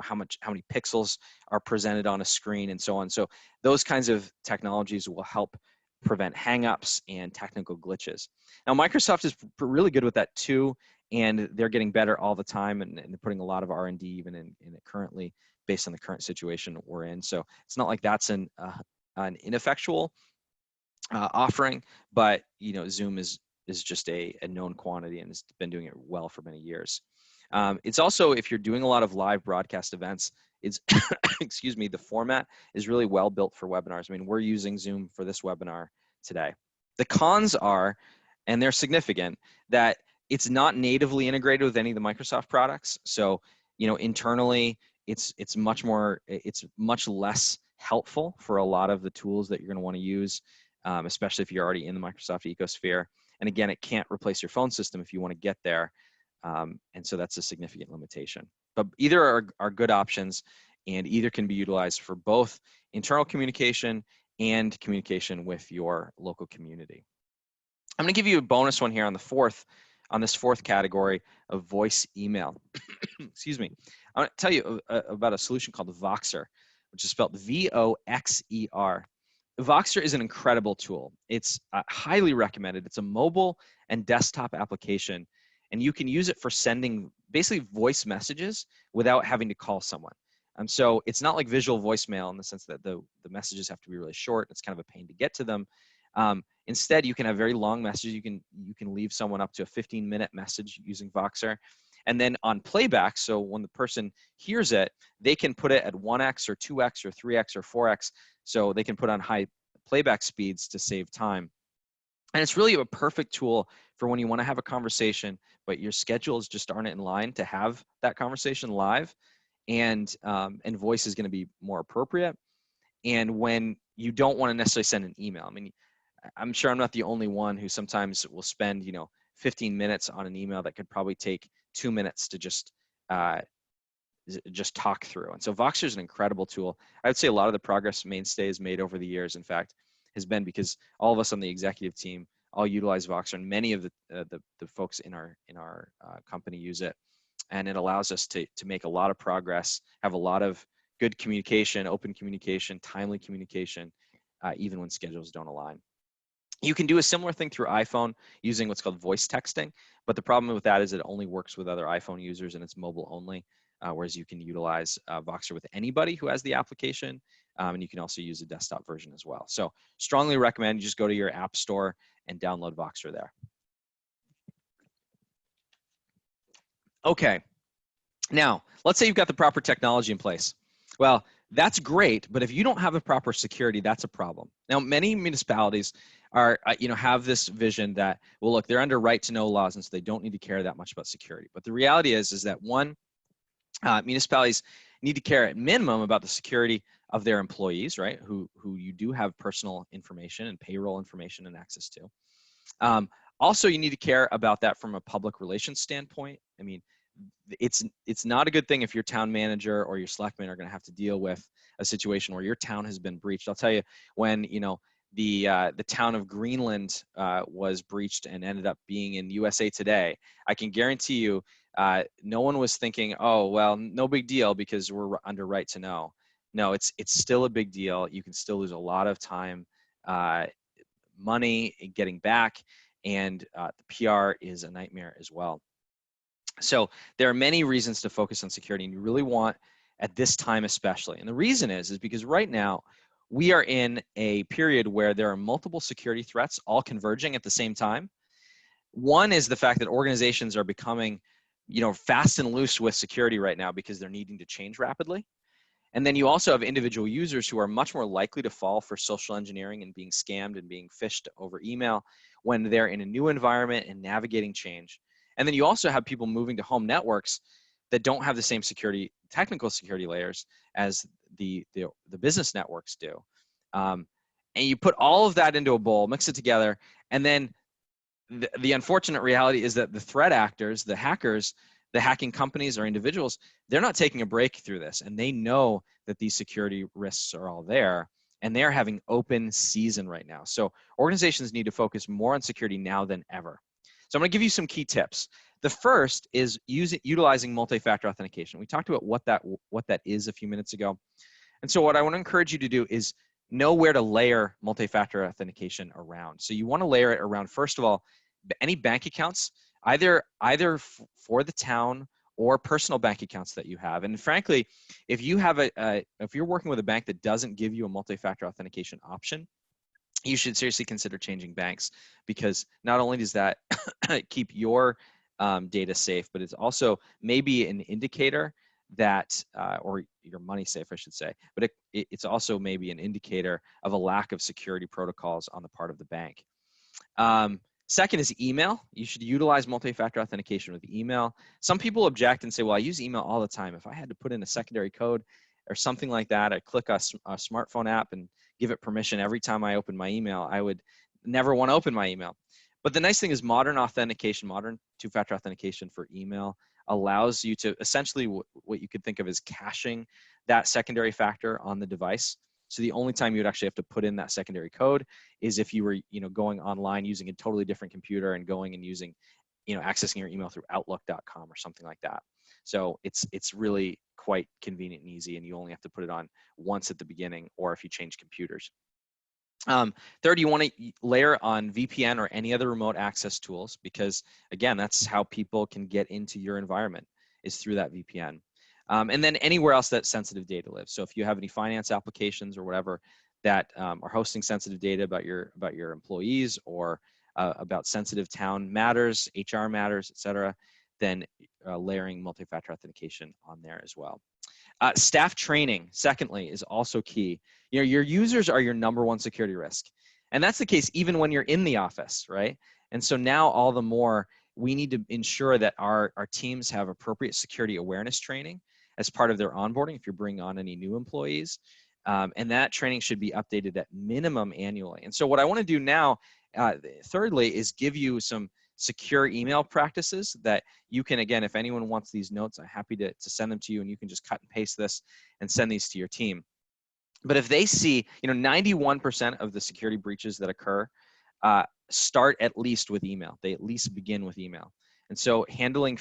how many pixels are presented on a screen and so on. So those kinds of technologies will help prevent hangups and technical glitches. Now, Microsoft is really good with that too, and they're getting better all the time, and they're putting a lot of R&D even in it currently, based on the current situation we're in. So it's not like that's an ineffectual offering, but Zoom is just a known quantity and has been doing it well for many years. It's also, if you're doing a lot of live broadcast events, it's excuse me, the format is really well built for webinars. I mean, we're using Zoom for this webinar today. The cons are, and they're significant, that it's not natively integrated with any of the Microsoft products. So, internally, it's much less helpful for a lot of the tools that you're going to want to use, especially if you're already in the Microsoft ecosphere. And again, it can't replace your phone system if you want to get there. And so that's a significant limitation. But either are good options, and either can be utilized for both internal communication and communication with your local community. I'm going to give you a bonus one here on this fourth category of voice email. Excuse me. I want to tell you about a solution called Voxer, which is spelled V-O-X-E-R. Voxer is an incredible tool. It's highly recommended. It's a mobile and desktop application, and you can use it for sending basically voice messages without having to call someone. So it's not like visual voicemail in the sense that the messages have to be really short. It's kind of a pain to get to them. Instead, you can have very long messages. You can leave someone up to a 15-minute message using Voxer. And then on playback, so when the person hears it, they can put it at 1x or 2x or 3x or 4x. So they can put on high playback speeds to save time. And it's really a perfect tool for when you want to have a conversation, but your schedules just aren't in line to have that conversation live, and voice is going to be more appropriate. And when you don't want to necessarily send an email, I mean, I'm sure I'm not the only one who sometimes will spend 15 minutes on an email that could probably take 2 minutes to just talk through. And so Voxer is an incredible tool. I would say a lot of the progress Mainstay has made over the years, in fact, has been because all of us on the executive team all utilize Voxer, and many of the folks in our company use it. And it allows us to make a lot of progress, have a lot of good communication, open communication, timely communication, even when schedules don't align. You can do a similar thing through iPhone using what's called voice texting, but the problem with that is it only works with other iPhone users and it's mobile only. whereas you can utilize Voxer with anybody who has the application, and you can also use a desktop version as well. So strongly recommend you just go to your app store and download Voxer there. Okay, now let's say you've got the proper technology in place. Well, that's great, but if you don't have the proper security, that's a problem. Now, many municipalities are, have this vision that, well, look, they're under right to know laws, and so they don't need to care that much about security. But the reality is that one, municipalities need to care at minimum about the security of their employees, right? Who you do have personal information and payroll information and access to. Also, you need to care about that from a public relations standpoint. I mean, it's not a good thing if your town manager or your selectmen are going to have to deal with a situation where your town has been breached. I'll tell you, when the town of Greenland was breached and ended up being in USA Today, I can guarantee you no one was thinking, oh well, no big deal because we're under right to know. No, it's still a big deal. You can still lose a lot of time, money getting back, and the PR is a nightmare as well. So there are many reasons to focus on security, and you really want at this time especially. And the reason is because right now we are in a period where there are multiple security threats all converging at the same time. One is the fact that organizations are becoming, fast and loose with security right now because they're needing to change rapidly. And then you also have individual users who are much more likely to fall for social engineering and being scammed and being phished over email when they're in a new environment and navigating change. And then you also have people moving to home networks that don't have the same technical security layers as the business networks do. And you put all of that into a bowl, mix it together, and then the unfortunate reality is that the threat actors, the hackers, the hacking companies or individuals, they're not taking a break through this, and they know that these security risks are all there, and they're having open season right now. So organizations need to focus more on security now than ever. So I'm going to give you some key tips. The first is utilizing multi-factor authentication. We talked about what that is a few minutes ago. And so what I want to encourage you to do is know where to layer multi-factor authentication around. So you want to layer it around, first of all, any bank accounts, either for the town or personal bank accounts that you have. And frankly, if you have if you're working with a bank that doesn't give you a multi-factor authentication option, you should seriously consider changing banks, because not only does that keep your data safe, but it's also maybe an indicator that, or your money safe, I should say, but it's also maybe an indicator of a lack of security protocols on the part of the bank. Second is email. You should utilize multi-factor authentication with email. Some people object and say, well, I use email all the time. If I had to put in a secondary code or something like that, I click a smartphone app and give it permission every time I open my email, I would never want to open my email. But the nice thing is modern authentication, modern two-factor authentication for email allows you to essentially what you could think of as caching that secondary factor on the device. So the only time you would actually have to put in that secondary code is if you were, going online using a totally different computer and going and using, accessing your email through Outlook.com or something like that. So it's really quite convenient and easy, and you only have to put it on once at the beginning, or if you change computers. Third, you want to layer on VPN or any other remote access tools, because again, that's how people can get into your environment, is through that VPN. And then anywhere else that sensitive data lives. So if you have any finance applications or whatever that are hosting sensitive data about your employees, or about sensitive town matters, HR matters, etc., then layering multi-factor authentication on there as well. Staff training, secondly, is also key. Your users are your #1 security risk. And that's the case even when you're in the office, right? And so now all the more, we need to ensure that our teams have appropriate security awareness training as part of their onboarding if you're bringing on any new employees. And that training should be updated at minimum annually. And so what I want to do now, thirdly, is give you some secure email practices that you can, again, if anyone wants these notes, I'm happy to send them to you, and you can just cut and paste this and send these to your team. But if they see, 91% of the security breaches that occur start at least with email. They at least begin with email. And so handling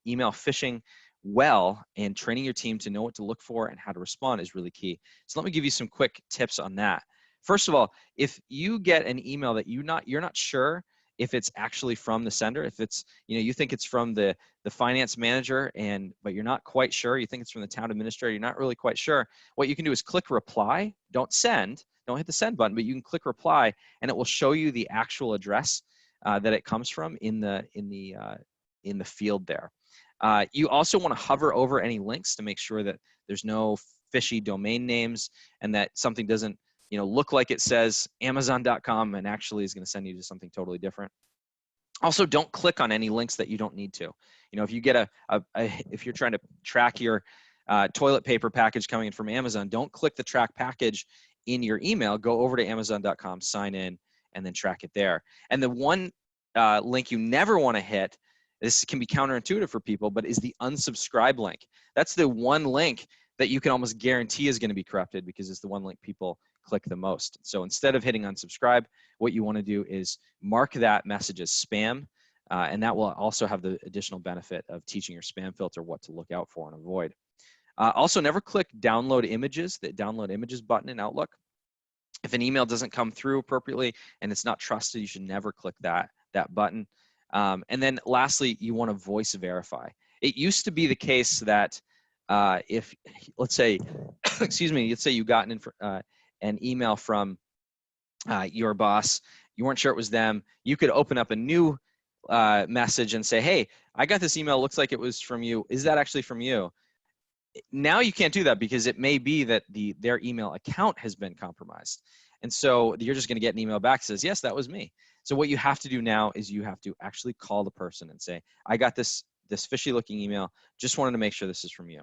email phishing well and training your team to know what to look for and how to respond is really key. So let me give you some quick tips on that. First of all, if you get an email that you're not sure if it's actually from the sender. If it's, you think it's from the finance manager, but you're not quite sure, you think it's from the town administrator, you're not really quite sure, what you can do is click reply. Don't send, don't hit the send button, but you can click reply, and it will show you the actual address that it comes from in the field there. You also want to hover over any links to make sure that there's no fishy domain names, and that something doesn't look like it says Amazon.com and actually is going to send you to something totally different. Also, don't click on any links that you don't need to. If you get if you're trying to track your toilet paper package coming in from Amazon, don't click the track package in your email. Go over to Amazon.com, sign in, and then track it there. And the one link you never want to hit, this can be counterintuitive for people, but is the unsubscribe link. That's the one link that you can almost guarantee is going to be corrupted, because it's the one link people click the most. So instead of hitting unsubscribe, what you want to do is mark that message as spam, and that will also have the additional benefit of teaching your spam filter what to look out for and avoid. Also, never click download images, the download images button in Outlook. If an email doesn't come through appropriately and it's not trusted, you should never click that button. And then lastly, you want to voice verify. It used to be the case that if, let's say, excuse me, let's say you got an email from your boss, you weren't sure it was them, you could open up a new message and say, hey, I got this email, looks like it was from you. Is that actually from you? Now you can't do that, because it may be that their email account has been compromised. And so you're just going to get an email back that says, yes, that was me. So what you have to do now is you have to actually call the person and say, I got this fishy looking email, just wanted to make sure this is from you.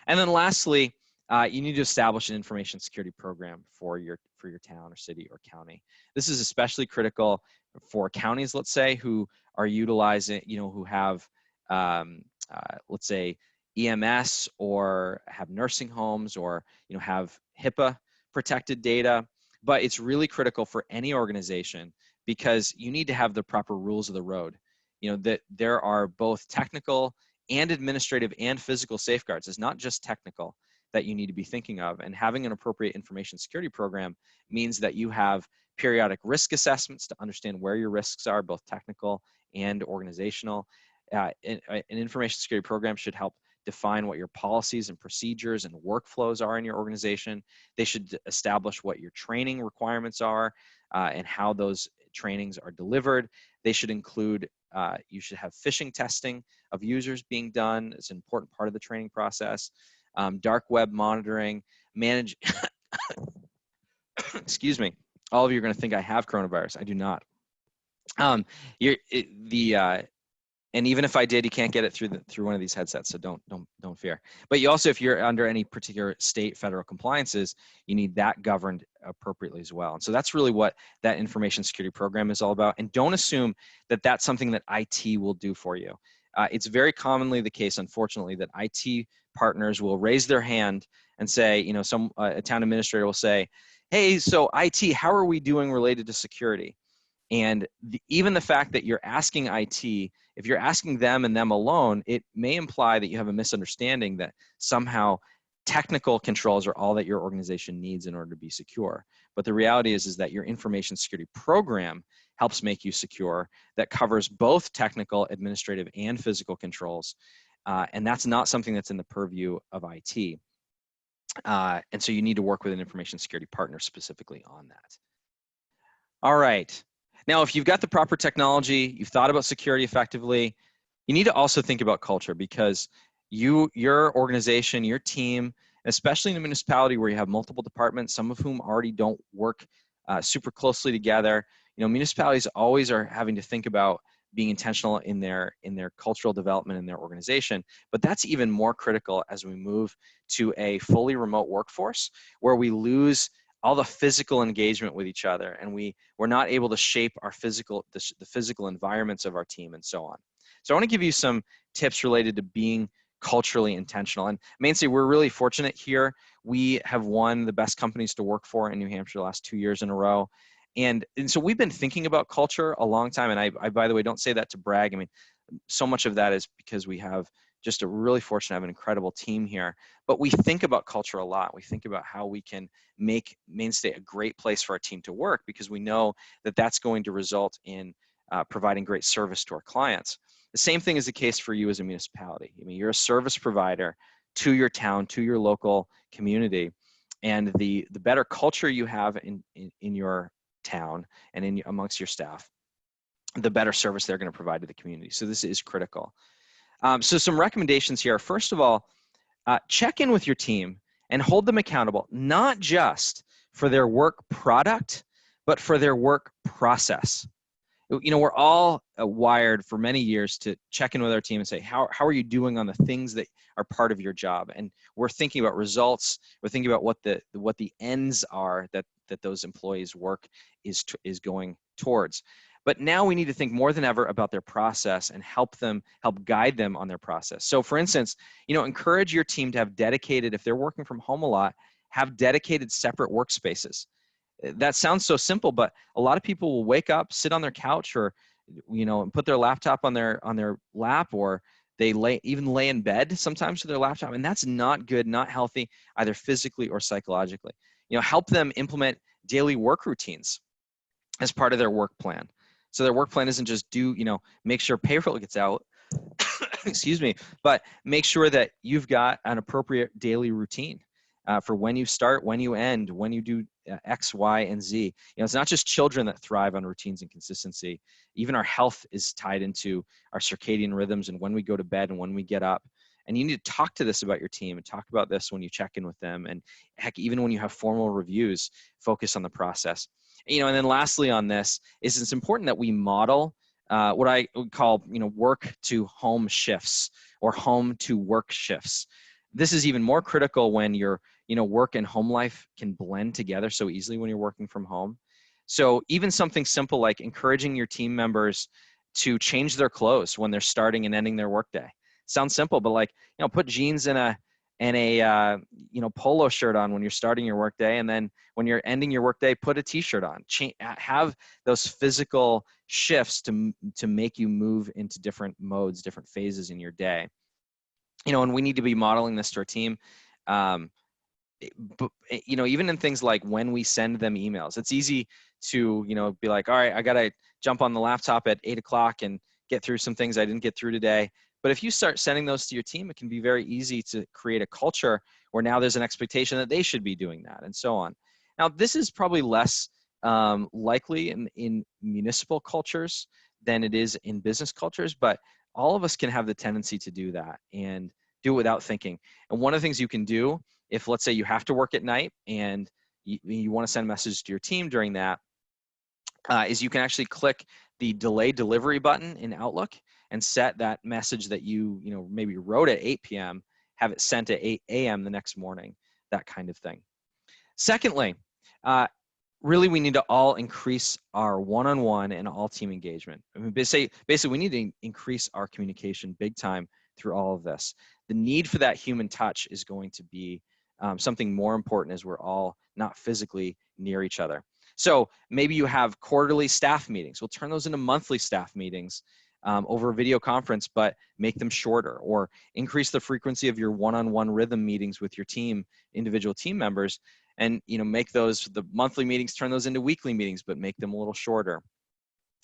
And then lastly, you need to establish an information security program for your town or city or county. This is especially critical for counties, let's say, who are utilizing, who have, let's say, EMS, or have nursing homes, or have HIPAA protected data. But it's really critical for any organization, because you need to have the proper rules of the road. That there are both technical and administrative and physical safeguards. It's not just technical that you need to be thinking of. And having an appropriate information security program means that you have periodic risk assessments to understand where your risks are, both technical and organizational. An information security program should help define what your policies and procedures and workflows are in your organization. They should establish what your training requirements are and how those trainings are delivered. They should include, you should have phishing testing of users being done. It's an important part of the training process. Dark web monitoring, manage, excuse me, all of you are going to think I have coronavirus. I do not. And even if I did, you can't get it through one of these headsets, so don't fear. But you also, if you're under any particular state, federal compliances, you need that governed appropriately as well. And so that's really what that information security program is all about. And don't assume that that's something that IT will do for you. It's very commonly the case, unfortunately, that IT partners will raise their hand and say, a town administrator will say, hey, so IT, how are we doing related to security? And even the fact that you're asking IT, if you're asking them and them alone, it may imply that you have a misunderstanding that somehow technical controls are all that your organization needs in order to be secure. But the reality is that your information security program helps make you secure, that covers both technical, administrative, and physical controls. And that's not something that's in the purview of IT. And so you need to work with an information security partner specifically on that. All right. Now, if you've got the proper technology, you've thought about security effectively, you need to also think about culture, because your organization, your team, especially in a municipality where you have multiple departments, some of whom already don't work super closely together, municipalities always are having to think about being intentional in their cultural development in their organization. But that's even more critical as we move to a fully remote workforce, where we lose all the physical engagement with each other, and we're not able to shape our the physical environments of our team and so on. So I want to give you some tips related to being culturally intentional. And Mainstay, we're really fortunate here. We have won the best companies to work for in New Hampshire the last 2 years in a row. And so we've been thinking about culture a long time. And I, by the way, don't say that to brag. I mean, so much of that is because we have just a really fortunate to have an incredible team here. But we think about culture a lot. We think about how we can make Mainstay a great place for our team to work, because we know that that's going to result in providing great service to our clients. The same thing is the case for you as a municipality. I mean, you're a service provider to your town, to your local community, and the better culture you have in your town and amongst your staff, the better service they're going to provide to the community. So this is critical. So some recommendations here. First of all, check in with your team and hold them accountable, not just for their work product, but for their work process. You know, we're all wired for many years to check in with our team and say, how are you doing on the things that are part of your job? And we're thinking about results. We're thinking about what the ends are that those employees' work is going towards. But now we need to think more than ever about their process and help guide them on their process. So for instance, you know, encourage your team to have dedicated, if they're working from home a lot, have dedicated separate workspaces. That sounds so simple, but a lot of people will wake up, sit on their couch, or, you know, and put their laptop on their lap, or they even lay in bed sometimes with their laptop, and that's not good, not healthy, either physically or psychologically. You know, help them implement daily work routines as part of their work plan. So their work plan isn't just make sure payroll gets out, excuse me, but make sure that you've got an appropriate daily routine for when you start, when you end, when you do X, Y, and Z. You know, it's not just children that thrive on routines and consistency. Even our health is tied into our circadian rhythms and when we go to bed and when we get up. And you need to talk to this about your team and talk about this when you check in with them. And heck, even when you have formal reviews, focus on the process. You know, and then lastly on this is it's important that we model what I would call, you know, work to home shifts or home to work shifts. This is even more critical when your, you know, work and home life can blend together so easily when you're working from home. So even something simple like encouraging your team members to change their clothes when they're starting and ending their workday. Sounds simple, but like, you know, put jeans and a you know, polo shirt on when you're starting your workday, and then when you're ending your workday, put a t-shirt on. Have those physical shifts to make you move into different modes, different phases in your day. You know, and we need to be modeling this to our team. But, you know, even in things like when we send them emails, it's easy to, you know, be like, all right, I got to jump on the laptop at 8 o'clock and get through some things I didn't get through today. But if you start sending those to your team, it can be very easy to create a culture where now there's an expectation that they should be doing that and so on. Now, this is probably less likely in municipal cultures than it is in business cultures, but all of us can have the tendency to do that and do it without thinking. And one of the things you can do, if let's say you have to work at night and you want to send a message to your team during that, is you can actually click the delay delivery button in Outlook and set that message that you know, maybe wrote at 8 p.m., have it sent at 8 a.m. the next morning, that kind of thing. Secondly, really we need to all increase our one-on-one and all team engagement. I mean, basically we need to increase our communication big time through all of this. The need for that human touch is going to be something more important as we're all not physically near each other. So maybe you have quarterly staff meetings. We'll turn those into monthly staff meetings over a video conference, but make them shorter, or increase the frequency of your one-on-one rhythm meetings with your team, individual team members, and, you know, make those, the monthly meetings, turn those into weekly meetings, but make them a little shorter.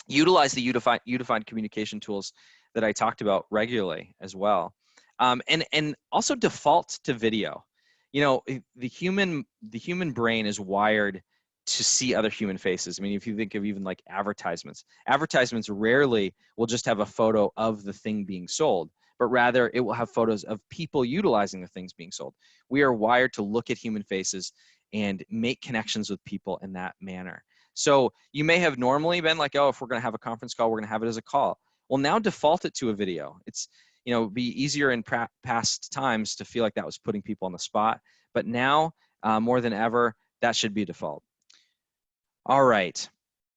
Utilize the unified communication tools that I talked about regularly as well. And also default to video. You know, the human brain is wired to see other human faces. I mean, if you think of even like advertisements rarely will just have a photo of the thing being sold, but rather it will have photos of people utilizing the things being sold. We are wired to look at human faces and make connections with people in that manner. So you may have normally been like, oh, if we're going to have a conference call, we're going to have it as a call. Well, now default it to a video. It's, you know, be easier in past times to feel like that was putting people on the spot, but now more than ever, that should be default. All right.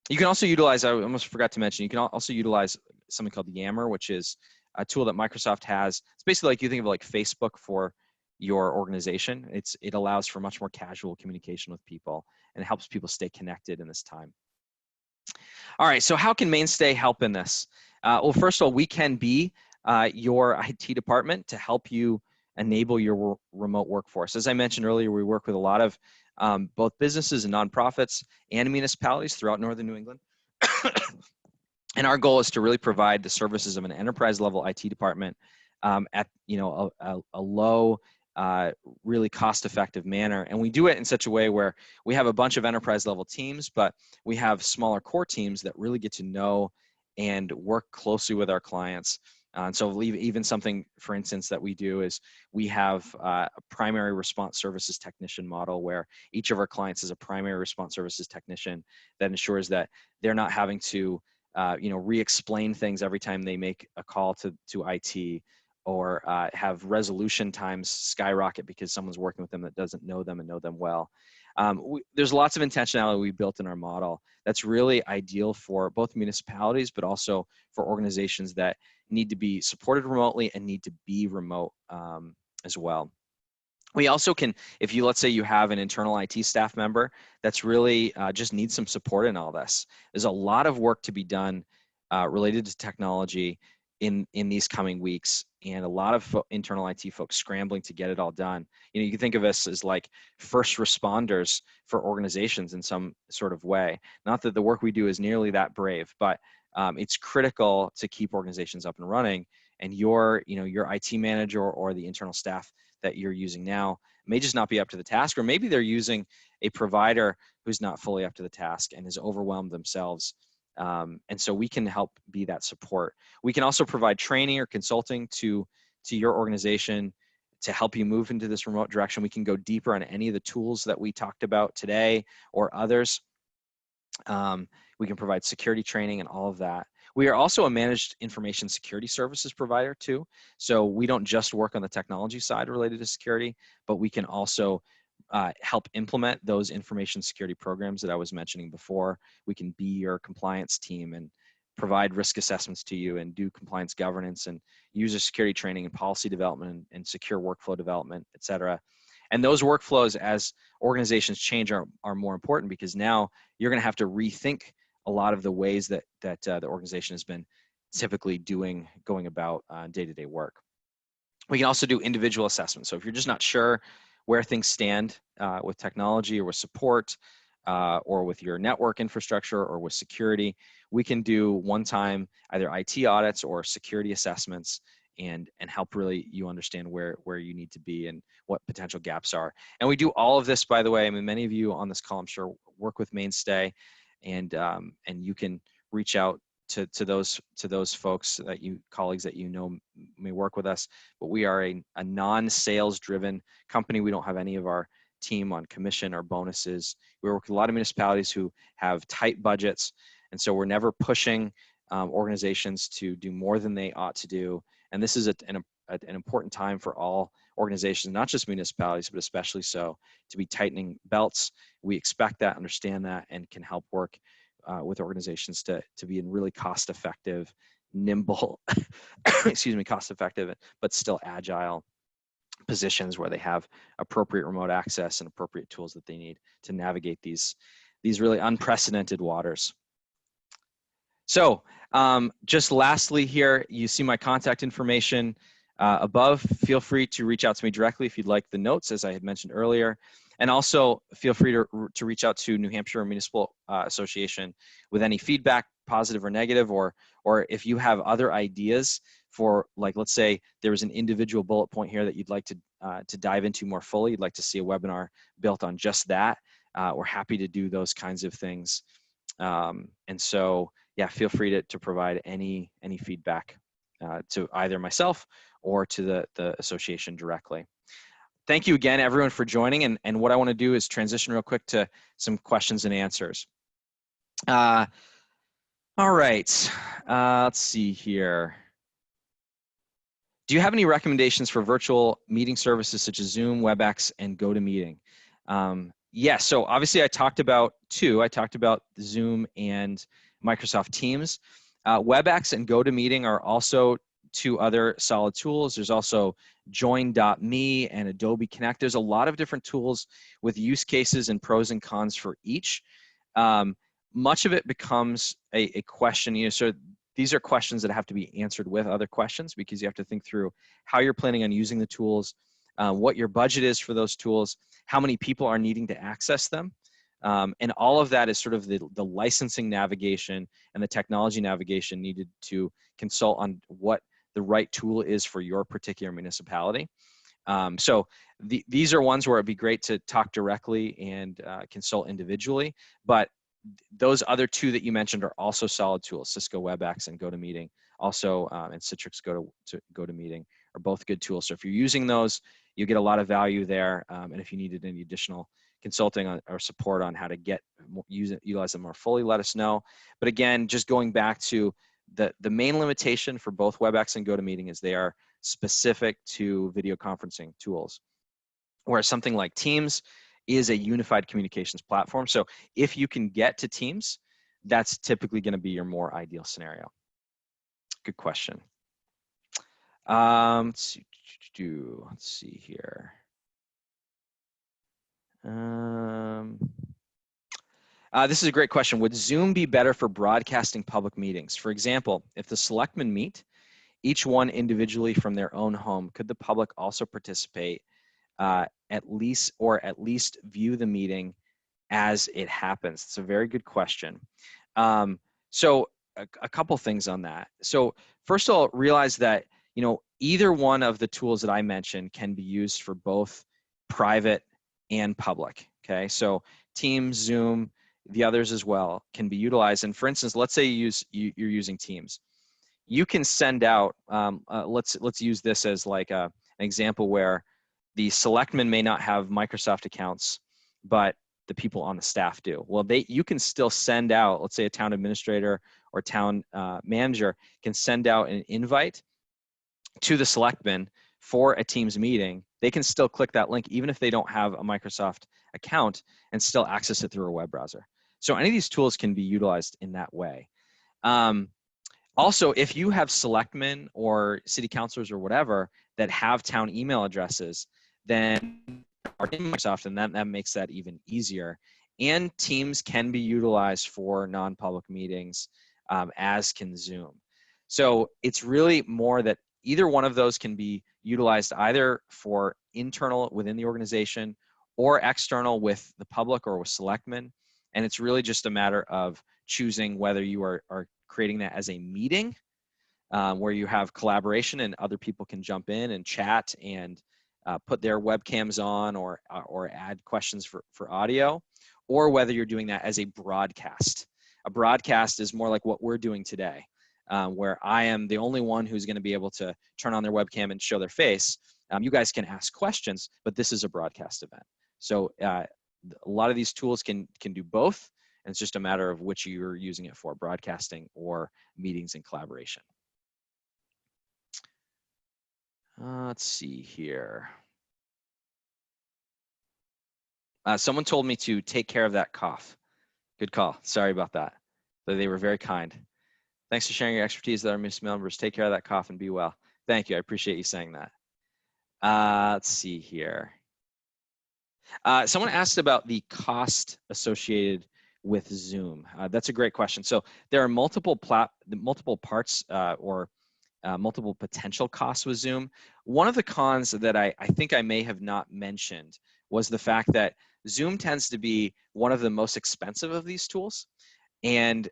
You can also utilize, I almost forgot to mention, you can also utilize something called Yammer, which is a tool that Microsoft has. It's basically like, you think of like Facebook for your organization. It allows for much more casual communication with people, and it helps people stay connected in this time. All right, so how can Mainstay help in this? Well, first of all, we can be your IT department to help you enable your remote workforce. As I mentioned earlier, we work with a lot of both businesses and nonprofits and municipalities throughout Northern New England. And our goal is to really provide the services of an enterprise level IT department at a low, really cost-effective manner. And we do it in such a way where we have a bunch of enterprise level teams, but we have smaller core teams that really get to know and work closely with our clients. And so even something, for instance, that we do is we have a primary response services technician model where each of our clients is a primary response services technician that ensures that they're not having to re-explain things every time they make a call to IT, or have resolution times skyrocket because someone's working with them that doesn't know them and know them well. There's lots of intentionality we built in our model that's really ideal for both municipalities, but also for organizations that need to be supported remotely and need to be remote as well. We also can, if you, let's say you have an internal IT staff member that's really just needs some support in all this, there's a lot of work to be done related to technology in these coming weeks, and a lot of internal IT folks scrambling to get it all done. You can think of us as like first responders for organizations in some sort of way. Not that the work we do is nearly that brave, but it's critical to keep organizations up and running. And your IT manager or the internal staff that you're using now may just not be up to the task, or maybe they're using a provider who's not fully up to the task and has overwhelmed themselves. And so we can help be that support. We can also provide training or consulting to your organization to help you move into this remote direction. We can go deeper on any of the tools that we talked about today or others. We can provide security training and all of that. We are also a managed information security services provider too. So we don't just work on the technology side related to security, but we can also help implement those information security programs that I was mentioning before. We can be your compliance team and provide risk assessments to you and do compliance governance and user security training and policy development and secure workflow development, et cetera. And those workflows, as organizations change, are more important, because now you're going to have to rethink a lot of the ways that the organization has been typically going about day-to-day work. We can also do individual assessments. So if you're just not sure where things stand with technology or with support or with your network infrastructure or with security, we can do one-time either IT audits or security assessments and help really you understand where you need to be and what potential gaps are. And we do all of this, by the way. I mean, many of you on this call, I'm sure, work with Mainstay, and you can reach out to those folks colleagues that may work with us. But we are a non-sales driven company. We don't have any of our team on commission or bonuses. We work with a lot of municipalities who have tight budgets, and so we're never pushing organizations to do more than they ought to do. And this is an important time for all organizations, not just municipalities, but especially so, to be tightening belts. We expect that, understand that, and can help work with organizations to be in really cost-effective, nimble, cost-effective, but still agile positions where they have appropriate remote access and appropriate tools that they need to navigate these really unprecedented waters. So just lastly here, you see my contact information above. Feel free to reach out to me directly if you'd like the notes, as I had mentioned earlier. And also feel free to reach out to New Hampshire Municipal Association with any feedback, positive or negative, or if you have other ideas for, like, let's say there was an individual bullet point here that you'd like to dive into more fully. You'd like to see a webinar built on just that. We're happy to do those kinds of things. And so, yeah, feel free to provide any feedback to either myself or to the association directly. Thank you again, everyone, for joining. And what I want to do is transition real quick to some questions and answers. All right, let's see here. Do you have any recommendations for virtual meeting services such as Zoom, WebEx, and GoToMeeting? Yes, so obviously I talked about two. I talked about Zoom and Microsoft Teams. WebEx and GoToMeeting are also two other solid tools. There's also Join.me and Adobe Connect. There's a lot of different tools with use cases and pros and cons for each. Much of it becomes a question, so these are questions that have to be answered with other questions, because you have to think through how you're planning on using the tools, what your budget is for those tools, how many people are needing to access them, And all of that is sort of the licensing navigation and the technology navigation needed to consult on what the right tool is for your particular municipality. So these are ones where it'd be great to talk directly and consult individually, but those other two that you mentioned are also solid tools. Cisco WebEx and GoToMeeting, also, and Citrix GoToMeeting are both good tools. So if you're using those, you get a lot of value there. And if you needed any additional consulting or support on how to utilize them more fully, let us know. But again, just going back to the main limitation for both WebEx and GoToMeeting is they are specific to video conferencing tools, whereas something like Teams is a unified communications platform. So if you can get to Teams, that's typically going to be your more ideal scenario. Good question. Let's see here. This is a great question. Would Zoom be better for broadcasting public meetings? For example, if the selectmen meet, each one individually from their own home, could the public also participate at least view the meeting as it happens? It's a very good question. So a couple things on that. So first of all, realize that either one of the tools that I mentioned can be used for both private and public. Okay, so Teams, Zoom, the others as well can be utilized. And for instance, let's say you're using Teams. You can send out. Let's use this as like an example where the selectmen may not have Microsoft accounts, but the people on the staff do. Well, you can still send out, let's say a town administrator or town manager can send out an invite to the selectmen for a Teams meeting. They can still click that link even if they don't have a Microsoft account and still access it through a web browser. So any of these tools can be utilized in that way. Also, if you have selectmen or city councilors or whatever that have town email addresses, then are in Microsoft, and that makes that even easier. And Teams can be utilized for non-public meetings, as can Zoom. So it's really more that either one of those can be utilized either for internal within the organization or external with the public or with selectmen. And it's really just a matter of choosing whether you are creating that as a meeting where you have collaboration and other people can jump in and chat and put their webcams on or add questions for audio, or whether you're doing that as a broadcast. A broadcast is more like what we're doing today, where I am the only one who's going to be able to turn on their webcam and show their face. You guys can ask questions, but this is a broadcast event. So a lot of these tools can do both, and it's just a matter of which you're using it for, broadcasting or meetings and collaboration. Let's see here. Someone told me to take care of that cough. Good call. Sorry about that. But they were very kind. Thanks for sharing your expertise with our municipal members. Take care of that cough and be well. Thank you. I appreciate you saying that. Let's see here. Someone asked about the cost associated with Zoom. That's a great question. So there are multiple parts or multiple potential costs with Zoom. One of the cons that I think I may have not mentioned was the fact that Zoom tends to be one of the most expensive of these tools. And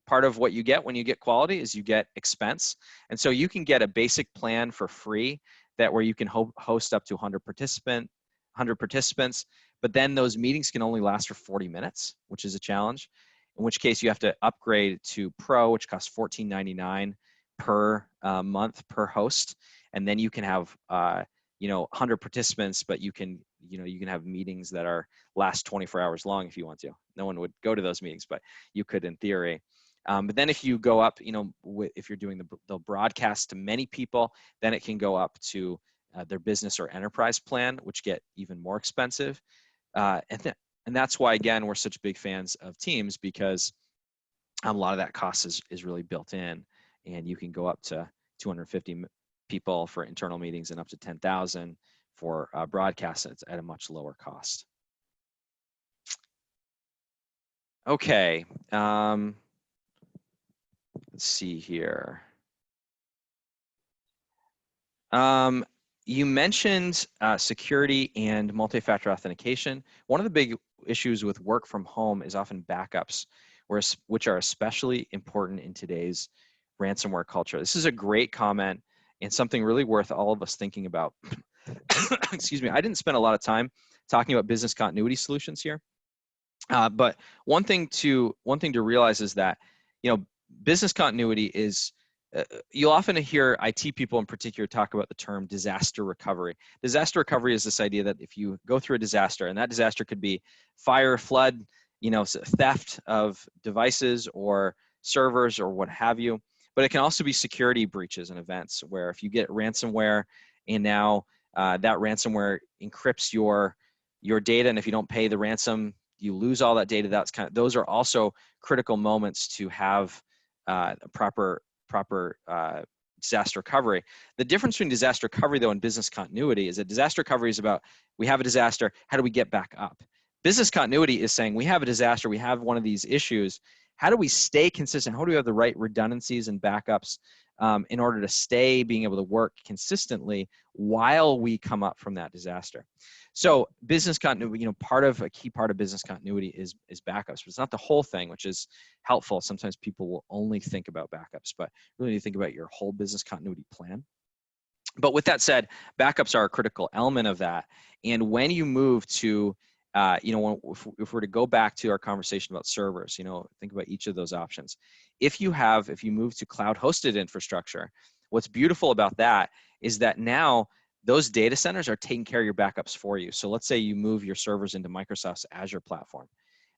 part of what you get when you get quality is you get expense. And so you can get a basic plan for free where you can host up to 100 participants, but then those meetings can only last for 40 minutes, which is a challenge, in which case you have to upgrade to Pro, which costs $14.99 per month per host. And then you can have 100 participants, but you can have meetings that last 24 hours long if you want to. No one would go to those meetings, but you could in theory. But then if you go up, if you're doing the broadcast to many people, then it can go up to their business or enterprise plan, which get even more expensive. And that's why, again, we're such big fans of Teams, because a lot of that cost is really built in, and you can go up to 250 people for internal meetings and up to 10,000 for broadcasts at a much lower cost. Okay. Let's see here. you mentioned security and multi-factor authentication. One of the big issues with work from home is often backups, which are especially important in today's ransomware culture. This is a great comment and something really worth all of us thinking about. Excuse me, I didn't spend a lot of time talking about business continuity solutions here, but one thing to realize is that, business continuity is, you'll often hear IT people in particular talk about the term disaster recovery. Disaster recovery is this idea that if you go through a disaster, and that disaster could be fire, flood, theft of devices or servers or what have you, but it can also be security breaches and events where if you get ransomware and now that ransomware encrypts your data, and if you don't pay the ransom, you lose all that data. Those are also critical moments to have proper disaster recovery. The difference between disaster recovery, though, and business continuity is that disaster recovery is about, we have a disaster, how do we get back up? Business continuity is saying, we have a disaster, we have one of these issues, how do we stay consistent? How do we have the right redundancies and backups in order to stay being able to work consistently while we come up from that disaster? So business continuity, a key part of business continuity is backups, but it's not the whole thing, which is helpful. Sometimes people will only think about backups, but really need to think about your whole business continuity plan. But with that said, backups are a critical element of that. And when you move to, if we're to go back to our conversation about servers, think about each of those options. If you move to cloud hosted infrastructure, what's beautiful about that is that now those data centers are taking care of your backups for you. So let's say you move your servers into Microsoft's Azure platform.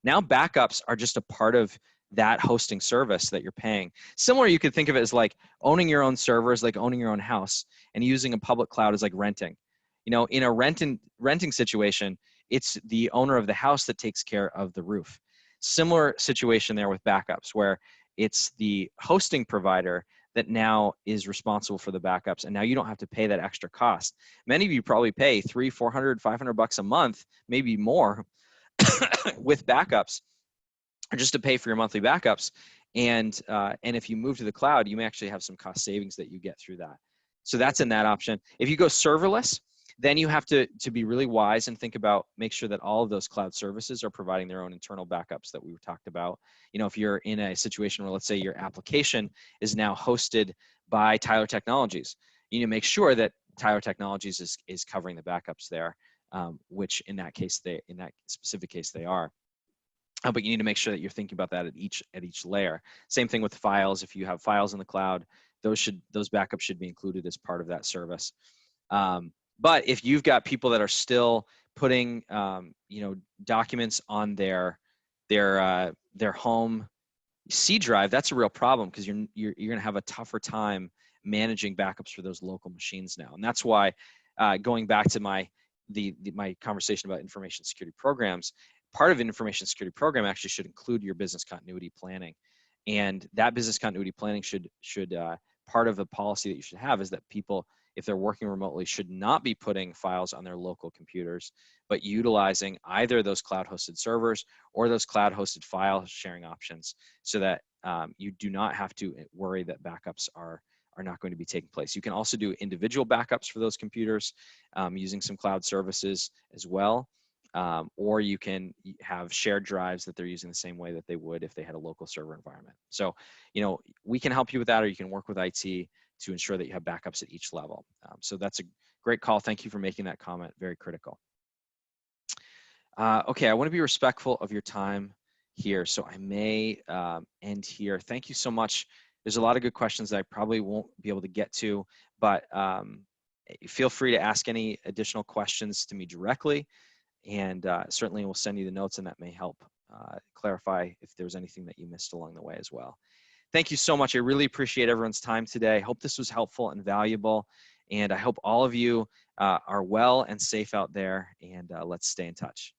Now backups are just a part of that hosting service that you're paying. Similar, you could think of it as like owning your own servers, like owning your own house, and using a public cloud is like renting. In a renting situation, it's the owner of the house that takes care of the roof. Similar situation there with backups, where it's the hosting provider that now is responsible for the backups, and now you don't have to pay that extra cost. Many of you probably pay $300, $400, $500 a month, maybe more, with backups, or just to pay for your monthly backups. And if you move to the cloud, you may actually have some cost savings that you get through that. So that's in that option. If you go serverless, then you have to be really wise and think about, make sure that all of those cloud services are providing their own internal backups that we talked about. If you're in a situation where, let's say, your application is now hosted by Tyler Technologies, you need to make sure that Tyler Technologies is covering the backups there, which in that specific case they are. But you need to make sure that you're thinking about that at each layer. Same thing with files. If you have files in the cloud, those backups should be included as part of that service. But if you've got people that are still putting documents on their home C drive, that's a real problem, because you're going to have a tougher time managing backups for those local machines now. And that's why, going back to my conversation about information security programs, part of an information security program actually should include your business continuity planning. And that business continuity planning should part of the policy that you should have is that people, if they're working remotely, should not be putting files on their local computers, but utilizing either those cloud-hosted servers or those cloud-hosted file sharing options, so that you do not have to worry that backups are not going to be taking place. You can also do individual backups for those computers using some cloud services as well. Or you can have shared drives that they're using the same way that they would if they had a local server environment. So, we can help you with that, or you can work with IT to ensure that you have backups at each level. So that's a great call. Thank you for making that comment. Very critical. Okay, I want to be respectful of your time here, so I may end here. Thank you so much. There's a lot of good questions that I probably won't be able to get to, but feel free to ask any additional questions to me directly. And certainly we'll send you the notes, and that may help clarify if there's anything that you missed along the way as well. Thank you so much. I really appreciate everyone's time today. I hope this was helpful and valuable. And I hope all of you are well and safe out there, and let's stay in touch.